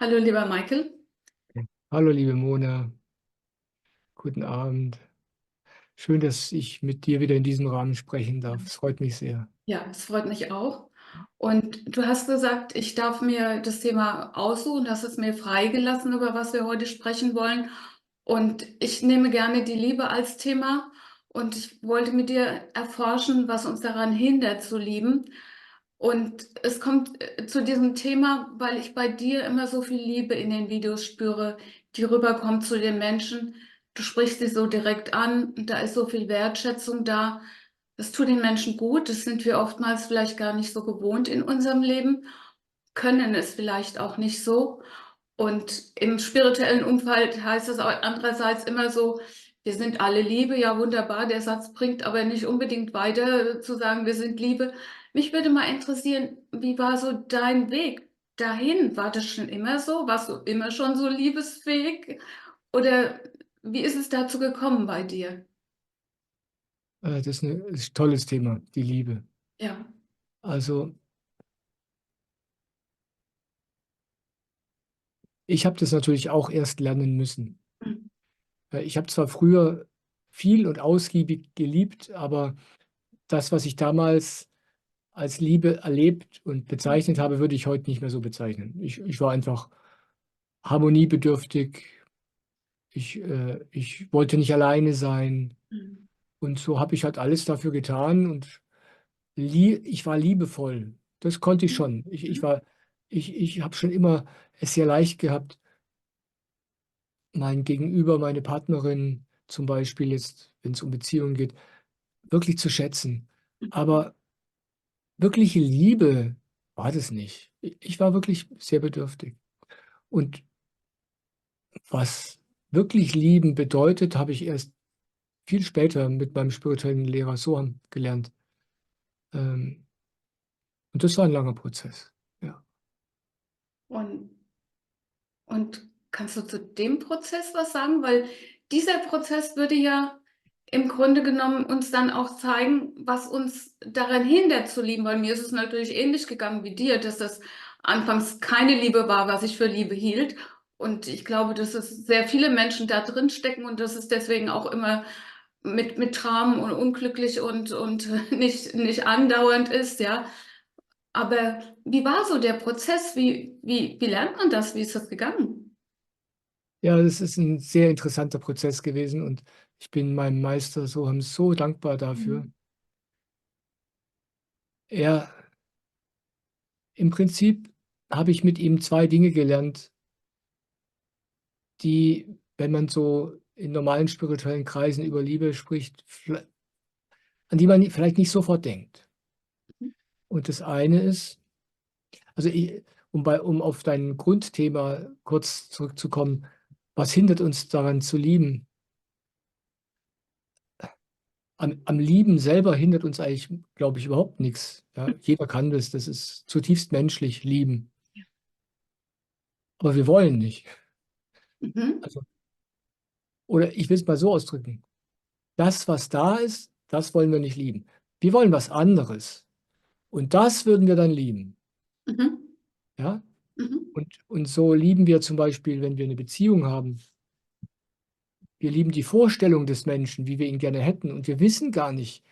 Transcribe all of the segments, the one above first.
Hallo, lieber Michael. Hallo, liebe Mona, guten Abend. Schön, dass ich mit dir wieder in diesem Rahmen sprechen darf. Es freut mich sehr. Ja, es freut mich auch. Und du hast gesagt, ich darf mir das Thema aussuchen, hast es mir freigelassen, über was wir heute sprechen wollen. Und ich nehme gerne die Liebe als Thema. Und ich wollte mit dir erforschen, was uns daran hindert zu lieben. Und es kommt zu diesem Thema, weil ich bei dir immer so viel Liebe in den Videos spüre, die rüberkommt zu den Menschen. Du sprichst sie so direkt an, und da ist so viel Wertschätzung da. Das tut den Menschen gut. Das sind wir oftmals vielleicht gar nicht so gewohnt in unserem Leben, können es vielleicht auch nicht so. Und im spirituellen Umfeld heißt es auch andererseits immer so, wir sind alle Liebe. Ja, wunderbar. Der Satz bringt aber nicht unbedingt weiter, zu sagen, wir sind Liebe. Mich würde mal interessieren, wie war so dein Weg dahin? War das schon immer so? Warst du immer schon so liebesfähig? Oder wie ist es dazu gekommen bei dir? Das ist ein tolles Thema, die Liebe. Ja. Also, ich habe das natürlich auch erst lernen müssen. Ich habe zwar früher viel und ausgiebig geliebt, aber das, was ich damals als Liebe erlebt und bezeichnet habe, würde ich heute nicht mehr so bezeichnen. Ich war einfach harmoniebedürftig. Ich wollte nicht alleine sein. Und so habe ich halt alles dafür getan und ich war liebevoll. Das konnte ich schon. Ich habe schon immer es sehr leicht gehabt, mein Gegenüber, meine Partnerin zum Beispiel jetzt, wenn es um Beziehungen geht, wirklich zu schätzen. Aber wirkliche Liebe war das nicht. Ich war wirklich sehr bedürftig. Und was wirklich lieben bedeutet, habe ich erst viel später mit meinem spirituellen Lehrer Soham gelernt. Ähm, und das war ein langer Prozess. Ja. Und Und kannst du zu dem Prozess was sagen? Weil dieser Prozess würde ja im Grunde genommen uns dann auch zeigen, was uns daran hindert zu lieben. Weil mir ist es natürlich ähnlich gegangen wie dir, dass das anfangs keine Liebe war, was ich für Liebe hielt. Und ich glaube, dass es sehr viele Menschen da drin stecken und dass es deswegen auch immer mit Dramen und unglücklich und nicht andauernd ist, ja. Aber wie war so der Prozess? Wie lernt man das? Wie ist das gegangen? Ja, das ist ein sehr interessanter Prozess gewesen und ich bin meinem Meister Soham so dankbar dafür. Mhm. Er, im Prinzip habe ich mit ihm zwei Dinge gelernt, die, wenn man so in normalen spirituellen Kreisen über Liebe spricht, an die man vielleicht nicht sofort denkt. Und das eine ist, also um auf dein Grundthema kurz zurückzukommen, was hindert uns daran zu lieben? Am Lieben selber hindert uns eigentlich, glaube ich, überhaupt nichts. Ja, jeder kann das. Das ist zutiefst menschlich, lieben. Aber wir wollen nicht. Mhm. Also, oder ich will es mal so ausdrücken. Das, was da ist, das wollen wir nicht lieben. Wir wollen was anderes. Und das würden wir dann lieben. Mhm. Ja? Mhm. Und so lieben wir zum Beispiel, wenn wir eine Beziehung haben. Wir lieben die Vorstellung des Menschen, wie wir ihn gerne hätten. Und wir wissen gar nicht,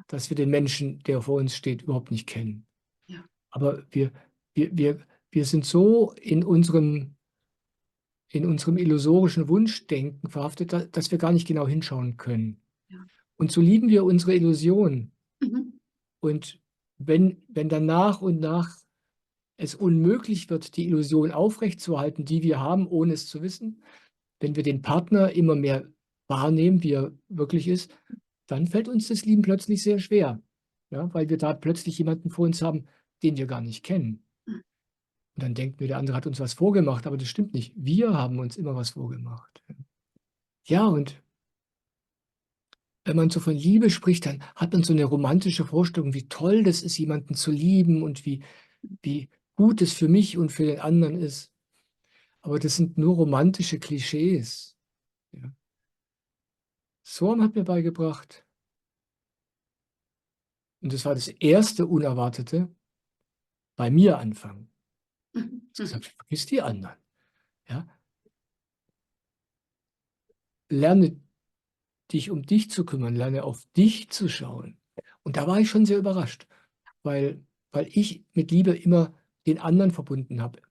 dass wir den Menschen, der vor uns steht, überhaupt nicht kennen. Ja. Aber wir, wir, wir sind so in unserem illusorischen Wunschdenken verhaftet, dass wir gar nicht genau hinschauen können. Ja. Und so lieben wir unsere Illusion. Mhm. Und wenn dann nach und nach es unmöglich wird, die Illusion aufrechtzuerhalten, die wir haben, ohne es zu wissen, wenn wir den Partner immer mehr wahrnehmen, wie er wirklich ist, dann fällt uns das Lieben plötzlich sehr schwer. Ja, weil wir da plötzlich jemanden vor uns haben, den wir gar nicht kennen. Und dann denken wir, der andere hat uns was vorgemacht, aber das stimmt nicht. Wir haben uns immer was vorgemacht. Ja, und wenn man so von Liebe spricht, dann hat man so eine romantische Vorstellung, wie toll das ist, jemanden zu lieben und wie gut es für mich und für den anderen ist. Aber das sind nur romantische Klischees. Ja. Soam hat mir beigebracht, und das war das erste Unerwartete, bei mir anfangen. Mhm. Ich habe Mhm. gesagt, vergiss die anderen. Ja? Lerne dich um dich zu kümmern, lerne auf dich zu schauen. Und da war ich schon sehr überrascht, weil, weil ich mit Liebe immer den anderen verbunden habe.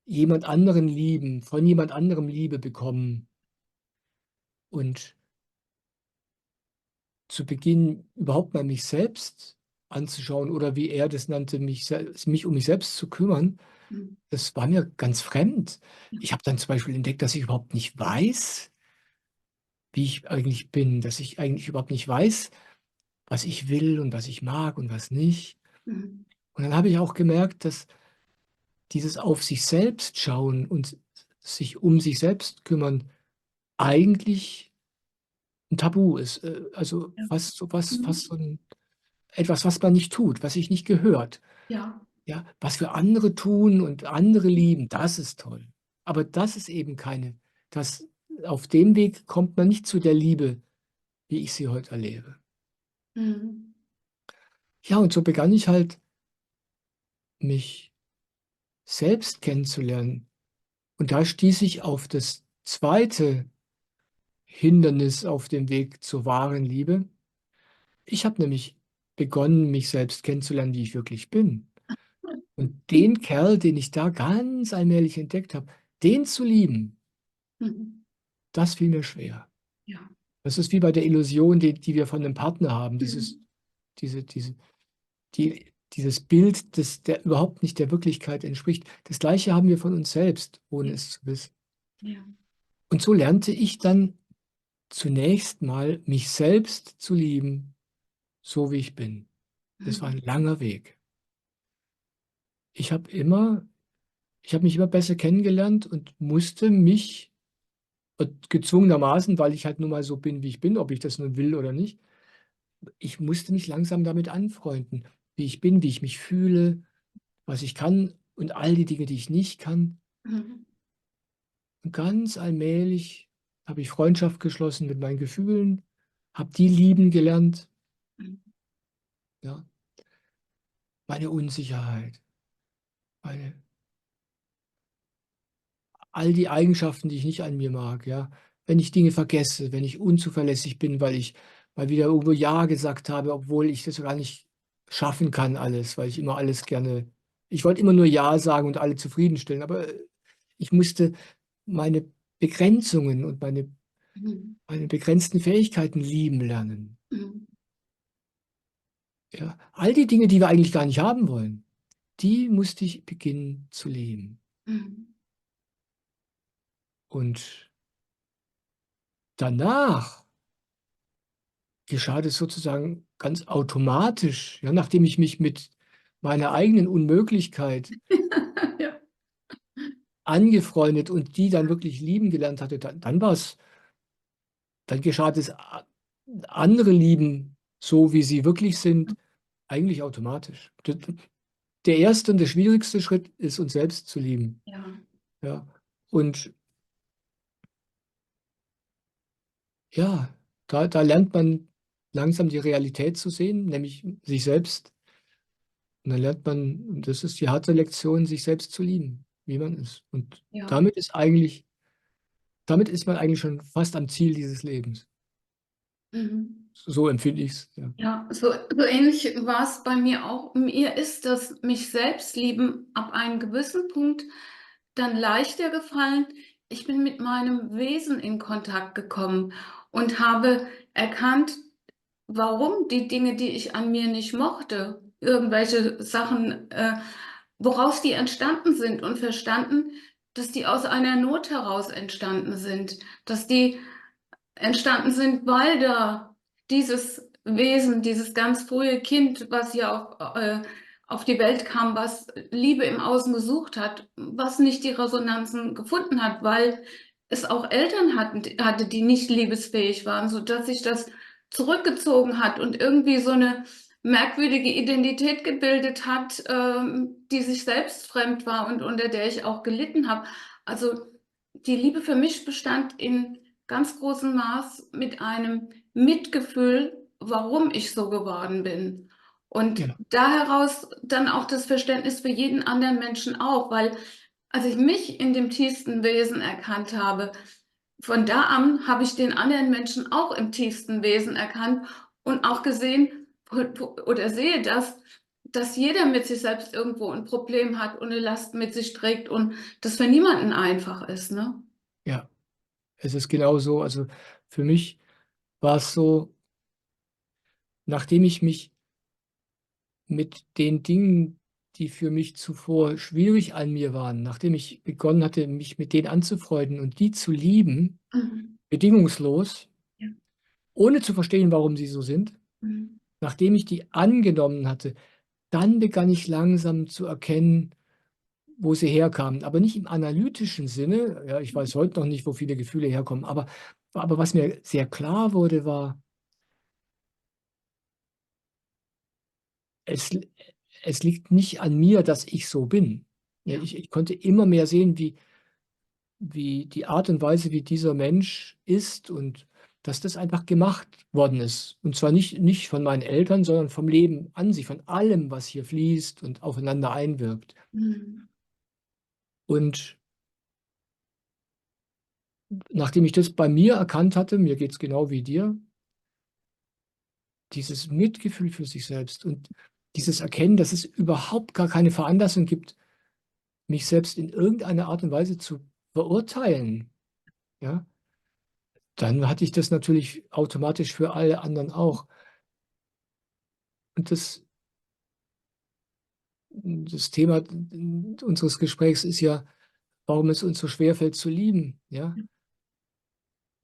Jemand anderen lieben, von jemand anderem Liebe bekommen und zu Beginn überhaupt mal mich selbst anzuschauen oder wie er das nannte, mich um mich selbst zu kümmern, Mhm. das war mir ganz fremd. Ich habe dann zum Beispiel entdeckt, dass ich überhaupt nicht weiß, wie ich eigentlich bin, dass ich eigentlich überhaupt nicht weiß, was ich will und was ich mag und was nicht. Mhm. Und dann habe ich auch gemerkt, dass dieses auf sich selbst schauen und sich um sich selbst kümmern eigentlich ein Tabu ist. Also Ja. fast Mhm. so 'n etwas, was man nicht tut, was sich nicht gehört. Ja. Ja, was für andere tun und andere lieben, das ist toll. Aber das ist eben keine das auf dem Weg kommt man nicht zu der Liebe, wie ich sie heute erlebe. Mhm. Ja, und so begann ich halt, mich selbst kennenzulernen. Und da stieß ich auf das zweite Hindernis auf dem Weg zur wahren Liebe. Ich habe nämlich begonnen, mich selbst kennenzulernen, wie ich wirklich bin. Und den Kerl, den ich da ganz allmählich entdeckt habe, den zu lieben, Mhm. das fiel mir schwer. Ja. Das ist wie bei der Illusion, die wir von 'nem Partner haben, Mhm. dieses Bild, der überhaupt nicht der Wirklichkeit entspricht. Das Gleiche haben wir von uns selbst, ohne Ja. es zu wissen. Ja. Und so lernte ich dann zunächst mal, mich selbst zu lieben, so wie ich bin. Das war Mhm. 'n langer Weg. Ich habe immer ich habe mich immer besser kennengelernt und musste mich gezwungenermaßen, weil ich halt nun mal so bin, wie ich bin, ob ich das nun will oder nicht, ich musste mich langsam damit anfreunden, wie ich bin, wie ich mich fühle, was ich kann und all die Dinge, die ich nicht kann. Mhm. Und ganz allmählich habe ich Freundschaft geschlossen mit meinen Gefühlen, habe die lieben gelernt, Mhm. ja, meine Unsicherheit, meine all die Eigenschaften, die ich nicht an mir mag, ja. Wenn ich Dinge vergesse, wenn ich unzuverlässig bin, weil ich mal wieder irgendwo „ja“ gesagt habe, obwohl ich das gar nicht schaffen kann alles, weil ich immer alles gerne ich wollte immer nur „ja“ sagen und alle zufriedenstellen, aber ich musste meine Begrenzungen und Mhm. meine begrenzten Fähigkeiten lieben lernen, Mhm. ja. All die Dinge, die wir eigentlich gar nicht haben wollen, die musste ich beginnen zu lieben. Mhm. Und danach geschah das sozusagen ganz automatisch, ja, nachdem ich mich mit meiner eigenen Unmöglichkeit Ja. angefreundet und die dann wirklich lieben gelernt hatte, dann war's dann geschah das andere lieben, so wie sie wirklich sind, eigentlich automatisch. Der erste und der schwierigste Schritt ist, uns selbst zu lieben, Ja. ja. Und ja, da lernt man langsam die Realität zu sehen, nämlich sich selbst. Und dann lernt man und das ist die harte Lektion, sich selbst zu lieben, wie man ist. Und Ja. damit ist man eigentlich schon fast am Ziel dieses Lebens. Mhm. So empfinde ich's, ja. Ja, so ähnlich war es bei mir auch. Mir ist das mich selbst lieben ab einem gewissen Punkt dann leichter gefallen. Ich bin mit meinem Wesen in Kontakt gekommen und habe erkannt, warum die Dinge, die ich an mir nicht mochte, irgendwelche Sachen, woraus die entstanden sind und verstanden, dass die aus einer Not heraus entstanden sind, dass die entstanden sind, weil da dieses Wesen, dieses ganz frühe Kind, was ja auf die Welt kam, was Liebe im Außen gesucht hat, was nicht die Resonanzen gefunden hat, weil es auch Eltern hatte, die nicht liebesfähig waren, sodass sich das zurückgezogen hat und irgendwie so eine merkwürdige Identität gebildet hat, die sich selbst fremd war und unter der ich auch gelitten habe. Also die Liebe für mich bestand in ganz großem Maß mit einem Mitgefühl, warum ich so geworden bin. Und Genau. da heraus dann auch das Verständnis für jeden anderen Menschen auch, weil als ich mich in dem tiefsten Wesen erkannt habe, von da an habe ich den anderen Menschen auch im tiefsten Wesen erkannt und auch gesehen oder sehe das, dass jeder mit sich selbst irgendwo ein Problem hat und eine Last mit sich trägt und das für niemanden einfach ist, ne? Ja, es ist genau so. Also, für mich war es so, nachdem ich mich mit den Dingen, die für mich zuvor schwierig an mir waren, nachdem ich begonnen hatte, mich mit denen anzufreunden und die zu lieben, Mhm. bedingungslos, Ja. ohne zu verstehen, warum sie so sind, Mhm. nachdem ich die angenommen hatte, dann begann ich langsam zu erkennen, wo sie herkamen. Aber nicht im analytischen Sinne. Ja, ich weiß heute noch nicht, wo viele Gefühle herkommen. Aber was mir sehr klar wurde, war, es, es liegt nicht an mir, dass ich so bin. Ja, Ja. ich konnte immer mehr sehen, wie die Art und Weise, wie dieser Mensch ist und dass das einfach gemacht worden ist. Und zwar nicht von meinen Eltern, sondern vom Leben an sich, von allem, was hier fließt und aufeinander einwirkt. Mhm. Und nachdem ich das bei mir erkannt hatte, mir geht es genau wie dir, dieses Mitgefühl für sich selbst und dieses Erkennen, dass es überhaupt gar keine Veranlassung gibt, mich selbst in irgendeiner Art und Weise zu verurteilen, ja, dann hatte ich das natürlich automatisch für alle anderen auch. Und das Thema unseres Gesprächs ist ja, warum es uns so schwerfällt zu lieben, ja.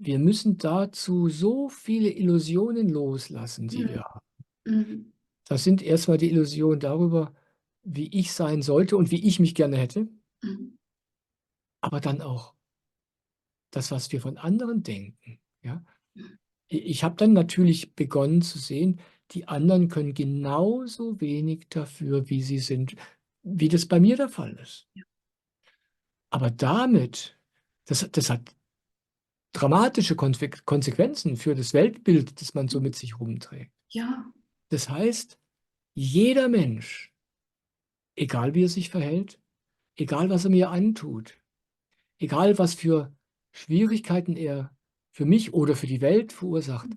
Wir müssen dazu so viele Illusionen loslassen, die Mhm. wir haben. Mhm. Das sind erstmal die Illusionen darüber, wie ich sein sollte und wie ich mich gerne hätte, Mhm. aber dann auch das, was wir von anderen denken, ja. Ich habe dann natürlich begonnen zu sehen, die anderen können genauso wenig dafür, wie sie sind, wie das bei mir der Fall ist. Aber damit, das hat dramatische Konsequenzen für das Weltbild, das man so mit sich rumträgt. Ja. Das heißt, jeder Mensch, egal wie er sich verhält, egal was er mir antut, egal was für Schwierigkeiten er für mich oder für die Welt verursacht,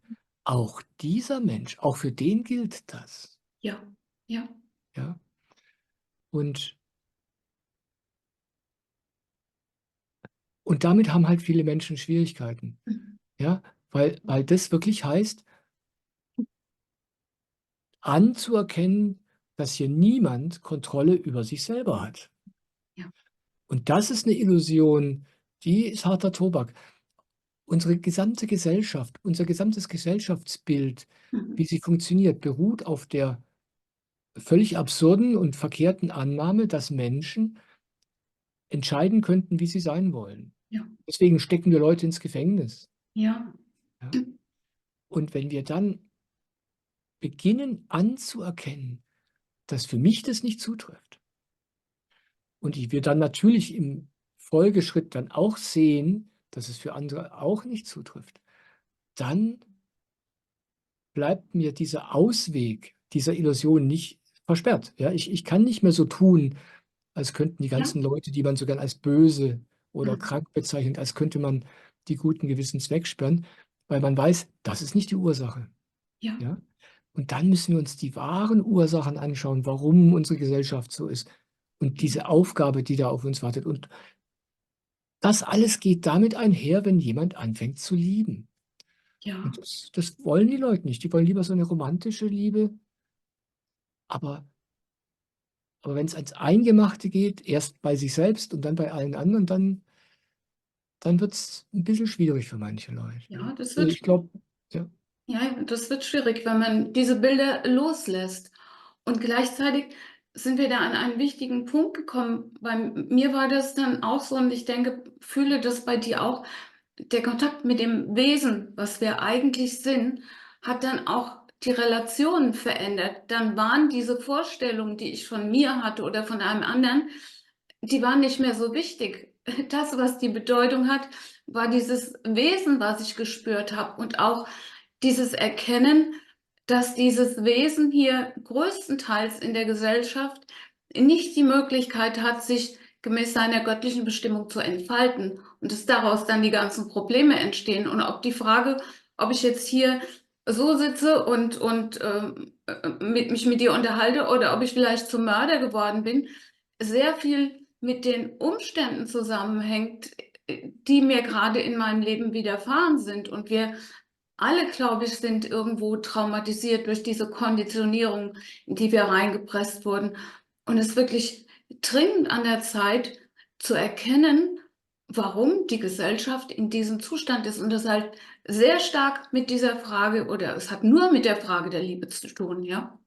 auch dieser Mensch, auch für den gilt das. Ja. Ja. Ja? Und, und damit haben halt viele Menschen Schwierigkeiten. Mhm. Ja? Weil das wirklich heißt, anzuerkennen, dass hier niemand Kontrolle über sich selber hat. Ja. Und das ist eine Illusion, die ist harter Tobak. Unsere gesamte Gesellschaft, unser gesamtes Gesellschaftsbild, Mhm. wie sie funktioniert, beruht auf der völlig absurden und verkehrten Annahme, dass Menschen entscheiden könnten, wie sie sein wollen. Ja. Deswegen stecken wir Leute ins Gefängnis. Ja. Ja? Und wenn wir dann beginnen anzuerkennen, dass für mich das nicht zutrifft und wir dann natürlich im Folgeschritt dann auch sehen, dass es für andere auch nicht zutrifft, dann bleibt mir dieser Ausweg dieser Illusion nicht versperrt. Ja, ich kann nicht mehr so tun, als könnten die Ja. ganzen Leute, die man so gern als böse oder Mhm. krank bezeichnet, als könnte man die guten Gewissens wegsperren, weil man weiß, das ist nicht die Ursache. Ja. Ja? Und dann müssen wir uns die wahren Ursachen anschauen, warum unsere Gesellschaft so ist und diese Aufgabe, die da auf uns wartet. Und das alles geht damit einher, wenn jemand anfängt zu lieben. Und Ja. das wollen die Leute nicht. Die wollen lieber so eine romantische Liebe. Aber, aber wenn es ans Eingemachte geht, erst bei sich selbst und dann bei allen anderen, dann wird es ein bisschen schwierig für manche Leute. Ja, Also ich glaube, ja, ja, das wird schwierig, wenn man diese Bilder loslässt. Und gleichzeitig sind wir da an einen wichtigen Punkt gekommen. Bei mir war das dann auch so, und ich denke, fühle das bei dir auch. Der Kontakt mit dem Wesen, was wir eigentlich sind, hat dann auch die Relationen verändert. Dann waren diese Vorstellungen, die ich von mir hatte oder von einem anderen, die waren nicht mehr so wichtig. Das, was die Bedeutung hat, war dieses Wesen, was ich gespürt habe und auch dieses Erkennen, dass dieses Wesen hier größtenteils in der Gesellschaft nicht die Möglichkeit hat, sich gemäß seiner göttlichen Bestimmung zu entfalten und dass daraus dann die ganzen Probleme entstehen. Und ob die Frage, ob ich jetzt hier so sitze und mich mit dir unterhalte oder ob ich vielleicht zum Mörder geworden bin, sehr viel mit den Umständen zusammenhängt, die mir gerade in meinem Leben widerfahren sind. Und wir alle, glaube ich, sind irgendwo traumatisiert durch diese Konditionierung, in die wir reingepresst wurden. Und es ist wirklich dringend an der Zeit zu erkennen, warum die Gesellschaft in diesem Zustand ist. Und das halt sehr stark mit dieser Frage, oder es hat nur mit der Frage der Liebe zu tun, ja?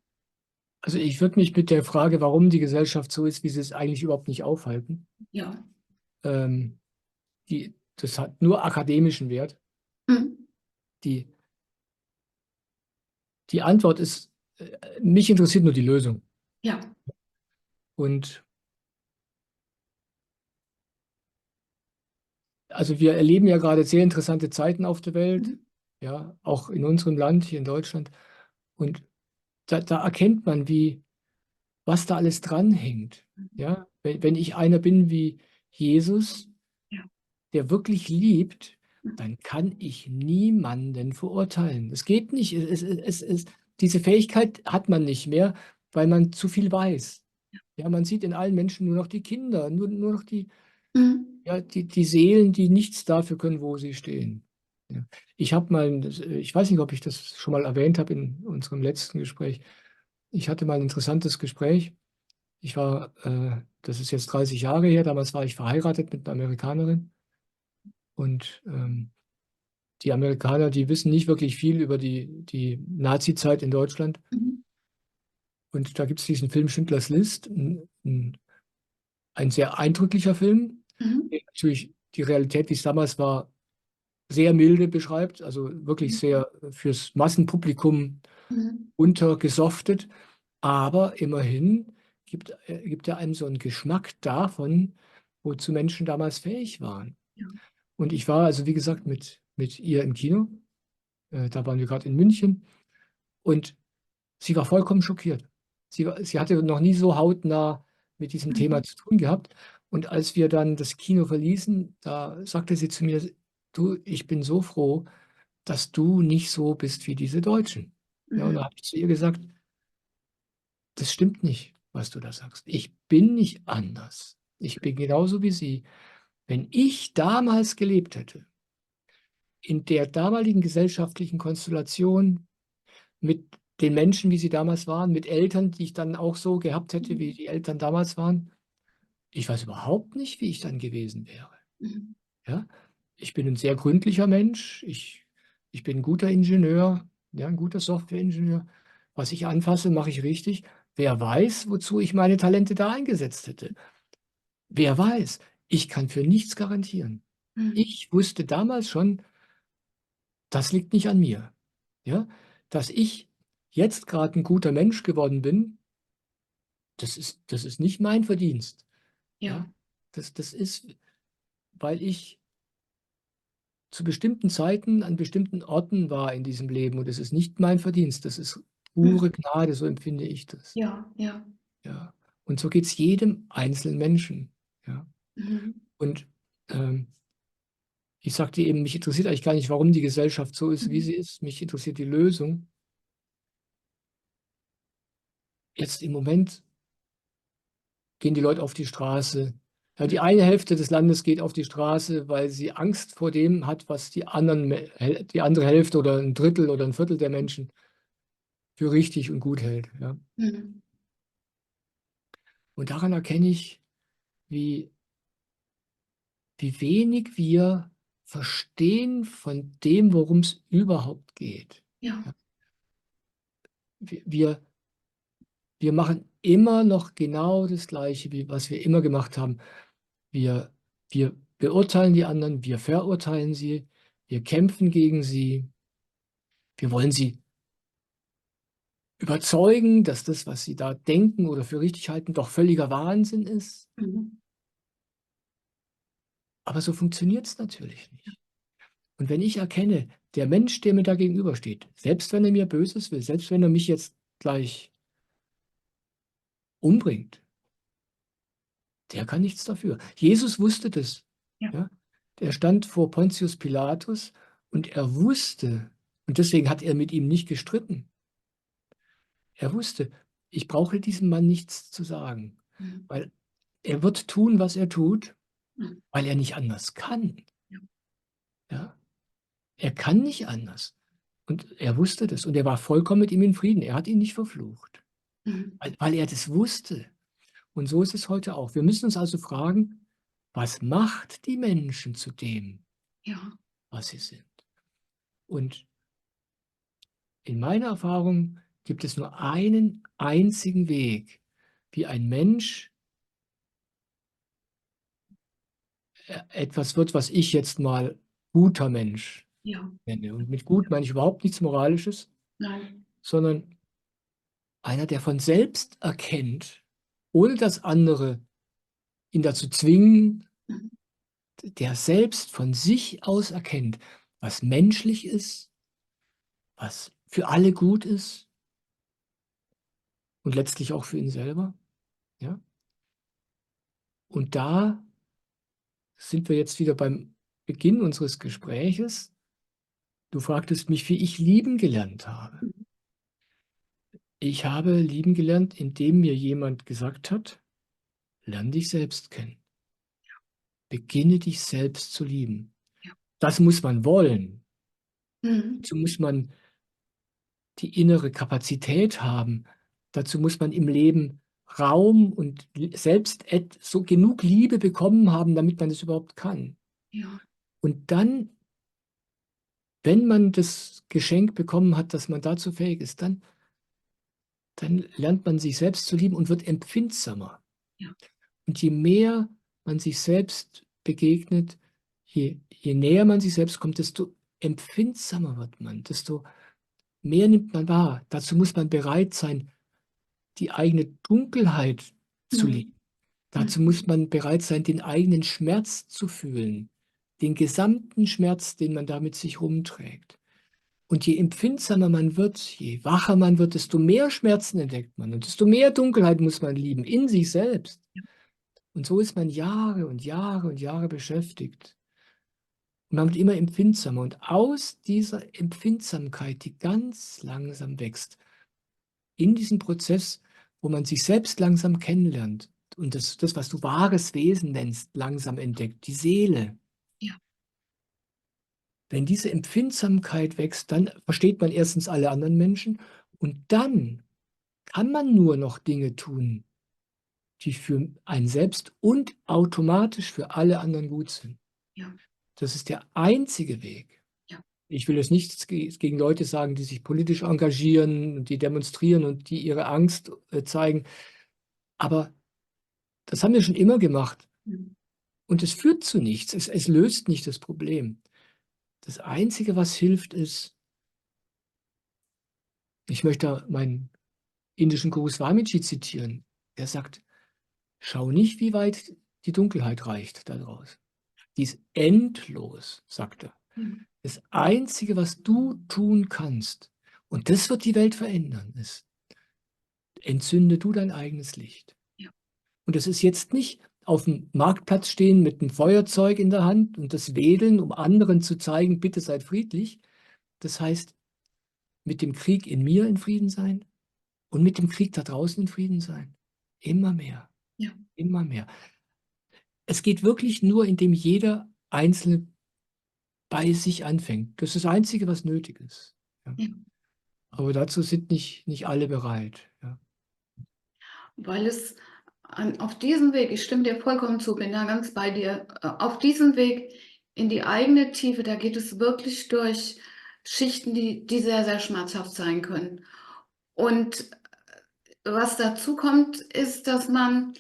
Also ich würde mich mit der Frage, warum die Gesellschaft so ist, wie sie ist, eigentlich überhaupt nicht aufhalten. Ja. Ähm, das hat nur akademischen Wert. Mhm. Die, die Antwort ist, mich interessiert nur die Lösung. Ja. Und also wir erleben ja gerade sehr interessante Zeiten auf der Welt, Mhm. ja, auch in unserem Land, hier in Deutschland. Und da erkennt man, was da alles dranhängt. Ja? Wenn ich einer bin wie Jesus, Ja. der wirklich liebt, Mhm. dann kann ich niemanden verurteilen. Es geht nicht. Diese Fähigkeit hat man nicht mehr, weil man zu viel weiß. Ja, man sieht in allen Menschen nur noch die Kinder, nur noch Mhm. ja, die Seelen, die nichts dafür können, wo sie stehen. Ja. Ich weiß nicht, ob ich das schon mal erwähnt habe in unserem letzten Gespräch. Ich hatte mal ein interessantes Gespräch. Das ist jetzt 30 Jahre her, damals war ich verheiratet mit einer Amerikanerin und die Amerikaner, die wissen nicht wirklich viel über die Nazi-Zeit in Deutschland. Mhm. Und da gibt es diesen Film Schindlers List, ein sehr eindrücklicher Film, Mhm. der natürlich die Realität, wie es damals war, sehr milde beschreibt, also wirklich sehr fürs Massenpublikum Mhm. untergesoftet, aber immerhin gibt er einem so einen Geschmack davon, wozu Menschen damals fähig waren. Ja. Und ich war also, wie gesagt, mit ihr im Kino. Da waren wir gerade in München und sie war vollkommen schockiert. Sie hatte noch nie so hautnah mit diesem Thema Mhm. zu tun gehabt. Und als wir dann das Kino verließen, da sagte sie zu mir, du, ich bin so froh, dass du nicht so bist wie diese Deutschen. Ja, und da Mhm. habe ich zu ihr gesagt, das stimmt nicht, was du da sagst. Ich bin nicht anders. Ich bin genauso wie sie. Wenn ich damals gelebt hätte, in der damaligen gesellschaftlichen Konstellation, mit den Menschen, wie sie damals waren, mit Eltern, die ich dann auch so gehabt hätte, wie Mhm. die Eltern damals waren, ich weiß überhaupt nicht, wie ich dann gewesen wäre. Mhm. Ja? Ich bin ein sehr gründlicher Mensch. Ich bin ein guter Ingenieur, ja, ein guter Softwareingenieur. Was ich anfasse, mache ich richtig. Wer weiß, wozu ich meine Talente da eingesetzt hätte? Wer weiß? Ich kann für nichts garantieren. Mhm. Ich wusste damals schon, das liegt nicht an mir. Ja? Dass ich jetzt gerade ein guter Mensch geworden bin, das ist nicht mein Verdienst. Ja? Ja. Das ist, weil ich zu bestimmten Zeiten an bestimmten Orten war in diesem Leben und es ist nicht mein Verdienst, das ist Mhm. pure Gnade, so empfinde ich das. Ja. Ja. Ja. Und so geht es jedem einzelnen Menschen. Ja. Mhm. Und ähm, ich sagte eben, mich interessiert eigentlich gar nicht, warum die Gesellschaft so ist, wie Mhm. sie ist. Mich interessiert die Lösung. Jetzt im Moment gehen die Leute auf die Straße. Ja, die eine Hälfte des Landes geht auf die Straße, weil sie Angst vor dem hat, was die andere Hälfte oder ein Drittel oder ein Viertel der Menschen für richtig und gut hält. Ja. Mhm. Und daran erkenne ich, wie, wie wenig wir verstehen von dem, worum es überhaupt geht. Ja. Ja. Wir, wir machen immer noch genau das Gleiche, wie was wir immer gemacht haben. Wir beurteilen die anderen, wir verurteilen sie, wir kämpfen gegen sie, wir wollen sie überzeugen, dass das, was sie da denken oder für richtig halten, doch völliger Wahnsinn ist. Mhm. Aber so funktioniert es natürlich nicht. Und wenn ich erkenne, der Mensch, der mir da gegenübersteht, selbst wenn er mir Böses will, selbst wenn er mich jetzt gleich umbringt, Der kann nichts dafür. Jesus wusste das. Ja. Ja? Der stand vor Pontius Pilatus und er wusste, und deswegen hat er mit ihm nicht gestritten. Er wusste, ich brauche diesem Mann nichts zu sagen, Mhm. weil er wird tun, was er tut, Mhm. weil er nicht anders kann. Ja. Ja? Er kann nicht anders. Und er wusste das und er war vollkommen mit ihm in Frieden. Er hat ihn nicht verflucht, Mhm. weil er das wusste. Und so ist es heute auch. Wir müssen uns also fragen, was macht die Menschen zu dem, Ja. was sie sind? Und in meiner Erfahrung gibt es nur einen einzigen Weg, wie ein Mensch etwas wird, was ich jetzt mal guter Mensch Ja. nenne. Und mit gut meine ich überhaupt nichts Moralisches, Nein. sondern einer, der von selbst erkennt, ohne dass andere ihn dazu zwingen, Mhm. der selbst von sich aus erkennt, was menschlich ist, was für alle gut ist und letztlich auch für ihn selber. Ja? Und da sind wir jetzt wieder beim Beginn unseres Gespräches. Du fragtest mich, wie ich lieben gelernt habe. Mhm. Ich habe lieben gelernt, indem mir jemand gesagt hat, lerne dich selbst kennen. Beginne dich selbst zu lieben. Ja. Das muss man wollen. Mhm. Dazu muss man die innere Kapazität haben. Dazu muss man im Leben Raum und selbst so genug Liebe bekommen haben, damit man das überhaupt kann. Ja. Und dann, wenn man das Geschenk bekommen hat, dass man dazu fähig ist, dann lernt man sich selbst zu lieben und wird empfindsamer. Ja. Und je mehr man sich selbst begegnet, je näher man sich selbst kommt, desto empfindsamer wird man, desto mehr nimmt man wahr. Dazu muss man bereit sein, die eigene Dunkelheit zu Mhm. leben. Dazu muss man bereit sein, den eigenen Schmerz zu fühlen, den gesamten Schmerz, den man da mit sich rumträgt. Und je empfindsamer man wird, je wacher man wird, desto mehr Schmerzen entdeckt man und desto mehr Dunkelheit muss man lieben in sich selbst. Und so ist man Jahre und Jahre und Jahre beschäftigt. Und man wird immer empfindsamer. Und aus dieser Empfindsamkeit, die ganz langsam wächst, in diesem Prozess, wo man sich selbst langsam kennenlernt und das, was du wahres Wesen nennst, langsam entdeckt, die Seele. Ja. Wenn diese Empfindsamkeit wächst, dann versteht man erstens alle anderen Menschen und dann kann man nur noch Dinge tun, die für einen selbst und automatisch für alle anderen gut sind. Ja. Das ist der einzige Weg. Ja. Ich will jetzt nichts gegen Leute sagen, die sich politisch engagieren und die demonstrieren und die ihre Angst zeigen. Aber das haben wir schon immer gemacht. Mhm. Und es führt zu nichts. Es löst nicht das Problem. Das Einzige, was hilft, ist, ich möchte meinen indischen Guru Swamiji zitieren. Er sagt, schau nicht, wie weit die Dunkelheit reicht da draußen. Die ist endlos, sagt er. Ja. Das Einzige, was du tun kannst, und das wird die Welt verändern, ist, entzünde du dein eigenes Licht. Ja. Und das ist jetzt nicht auf dem Marktplatz stehen mit einem Feuerzeug in der Hand und das Wedeln, um anderen zu zeigen, bitte seid friedlich. Das heißt, mit dem Krieg in mir in Frieden sein und mit dem Krieg da draußen in Frieden sein. Immer mehr, Ja. immer mehr. Es geht wirklich nur, indem jeder Einzelne bei sich anfängt. Das ist das Einzige, was nötig ist. Ja. Ja. Aber dazu sind nicht alle bereit. Ja. Weil es auf diesem Weg, ich stimme dir vollkommen zu, bin da ganz bei dir, auf diesem Weg in die eigene Tiefe, da geht es wirklich durch Schichten, die sehr, sehr schmerzhaft sein können. Und was dazu kommt, ist, dass man,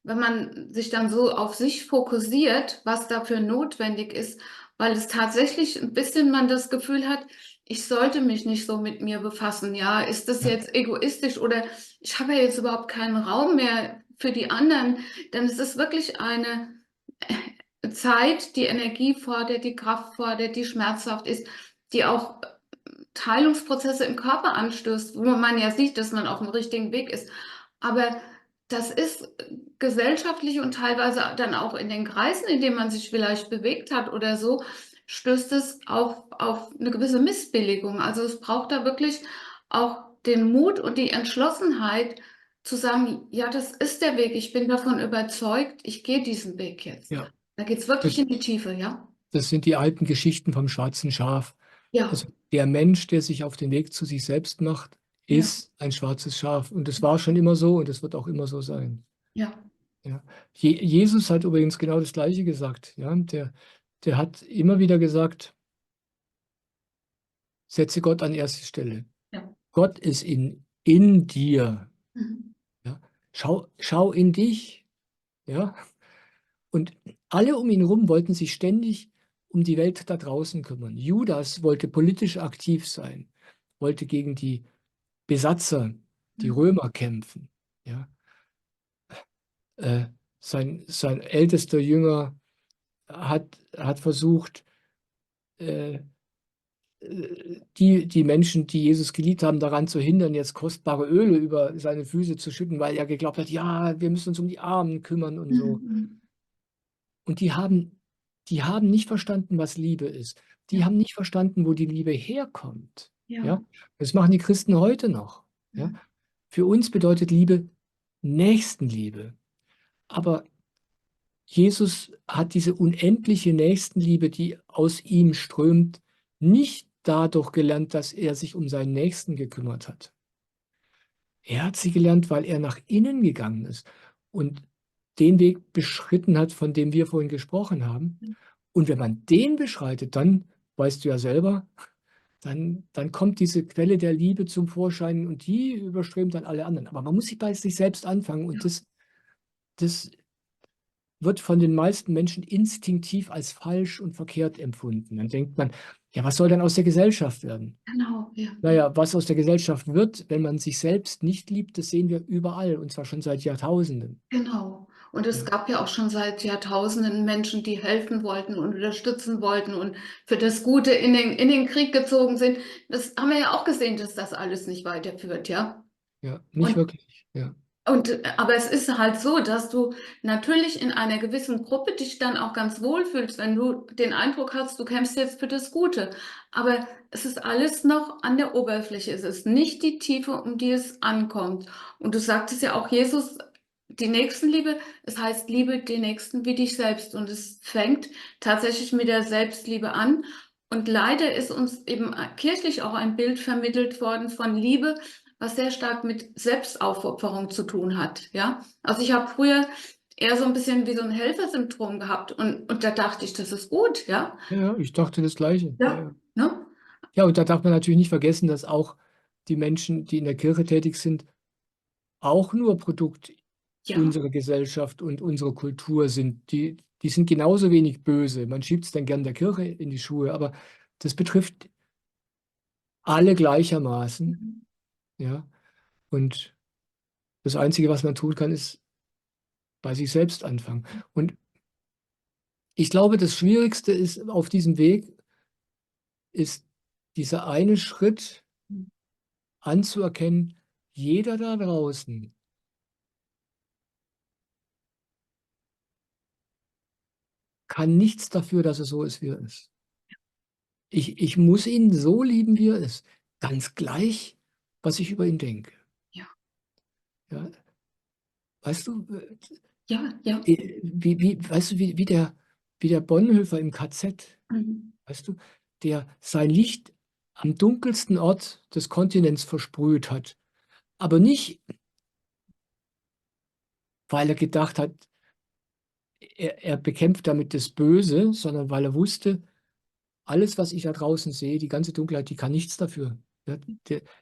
wenn man sich dann so auf sich fokussiert, was dafür notwendig ist, weil es tatsächlich ein bisschen man das Gefühl hat, ich sollte mich nicht so mit mir befassen. Ja, ist das Ja. jetzt egoistisch oder ich habe ja jetzt überhaupt keinen Raum mehr für die anderen? Denn es ist wirklich eine Zeit, die Energie fordert, die Kraft fordert, die schmerzhaft ist, die auch Teilungsprozesse im Körper anstößt, wo man ja sieht, dass man auf dem richtigen Weg ist. Aber das ist gesellschaftlich und teilweise dann auch in den Kreisen, in denen man sich vielleicht bewegt hat oder so, stößt es auf eine gewisse Missbilligung. Also es braucht da wirklich auch den Mut und die Entschlossenheit zu sagen, ja, das ist der Weg, ich bin davon überzeugt, ich gehe diesen Weg jetzt. Ja, Da geht es wirklich das, in die Tiefe, ja? das sind die alten Geschichten vom schwarzen Schaf. Ja, Also der Mensch, der sich auf den Weg zu sich selbst macht, ja, ist ein schwarzes Schaf. Und das war schon immer so und es wird auch immer so sein. ja, Ja. Jesus hat übrigens genau das Gleiche gesagt. Ja. Der hat immer wieder gesagt, setze Gott an erste Stelle. ja. Gott ist in dir. Mhm. Ja. Schau in dich. Ja. Und alle um ihn herum wollten sich ständig um die Welt da draußen kümmern. Judas wollte politisch aktiv sein, wollte gegen die Besatzer, die Mhm. Römer kämpfen. Ja. Äh, sein ältester Jünger hat versucht, äh, die Menschen, die Jesus geliebt haben, daran zu hindern, jetzt kostbare Öle über seine Füße zu schütten, weil er geglaubt hat, ja, wir müssen uns um die Armen kümmern und so. Mhm. Und die haben nicht verstanden, was Liebe ist. Die Ja, haben nicht verstanden, wo die Liebe herkommt. ja. Ja? Das machen die Christen heute noch. Ja? Mhm. Für uns bedeutet Liebe Nächstenliebe. Aber Jesus hat diese unendliche Nächstenliebe, die aus ihm strömt, nicht dadurch gelernt, dass er sich um seinen Nächsten gekümmert hat. Er hat sie gelernt, weil er nach innen gegangen ist und den Weg beschritten hat, von dem wir vorhin gesprochen haben. Und wenn man den beschreitet, dann, weißt du ja selber, dann kommt diese Quelle der Liebe zum Vorschein und die überströmt dann alle anderen. Aber man muss sich bei sich selbst anfangen und das wird von den meisten Menschen instinktiv als falsch und verkehrt empfunden. Dann denkt man, ja, was soll denn aus der Gesellschaft werden? Genau, ja. Naja, was aus der Gesellschaft wird, wenn man sich selbst nicht liebt, das sehen wir überall und zwar schon seit Jahrtausenden. Genau. Und es Ja, gab ja auch schon seit Jahrtausenden Menschen, die helfen wollten und unterstützen wollten und für das Gute in den Krieg gezogen sind. Das haben wir ja auch gesehen, dass das alles nicht weiterführt, ja. ja, nicht Und wirklich. Ja, aber es ist halt so, dass du natürlich in einer gewissen Gruppe dich dann auch ganz wohl fühlst, wenn du den Eindruck hast, du kämpfst jetzt für das Gute. Aber es ist alles noch an der Oberfläche. Es ist nicht die Tiefe, um die es ankommt. Und du sagtest ja auch, Jesus, die Nächstenliebe, es heißt, liebe den Nächsten wie dich selbst. Und es fängt tatsächlich mit der Selbstliebe an. Und leider ist uns eben kirchlich auch ein Bild vermittelt worden von Liebe, was sehr stark mit Selbstaufopferung zu tun hat. Ja, also ich habe früher eher so ein bisschen wie so ein Helfersyndrom gehabt und da dachte ich, das ist gut. Ja, ja, ich dachte das Gleiche. Ja, ja, ja. ne? Ja, und da darf man natürlich nicht vergessen, dass auch die Menschen, die in der Kirche tätig sind, auch nur Produkt Ja, unserer Gesellschaft und unserer Kultur sind. Die sind genauso wenig böse. Man schiebt es dann gern der Kirche in die Schuhe, aber das betrifft alle gleichermaßen. mhm. Ja? Und das Einzige, was man tun kann, ist bei sich selbst anfangen. Und ich glaube, das Schwierigste ist auf diesem Weg, ist dieser eine Schritt anzuerkennen, jeder da draußen kann nichts dafür, dass er so ist, wie er ist. Ich muss ihn so lieben, wie er ist. Ganz gleich, was ich über ihn denke. Ja, Ja, weißt du, ja, ja, weißt du, wie der Bonhoeffer im KZ, mhm. weißt du, der sein Licht am dunkelsten Ort des Kontinents versprüht hat. Aber nicht, weil er gedacht hat, er bekämpft damit das Böse, sondern weil er wusste, alles, was ich da draußen sehe, die ganze Dunkelheit, die kann nichts dafür. Ja,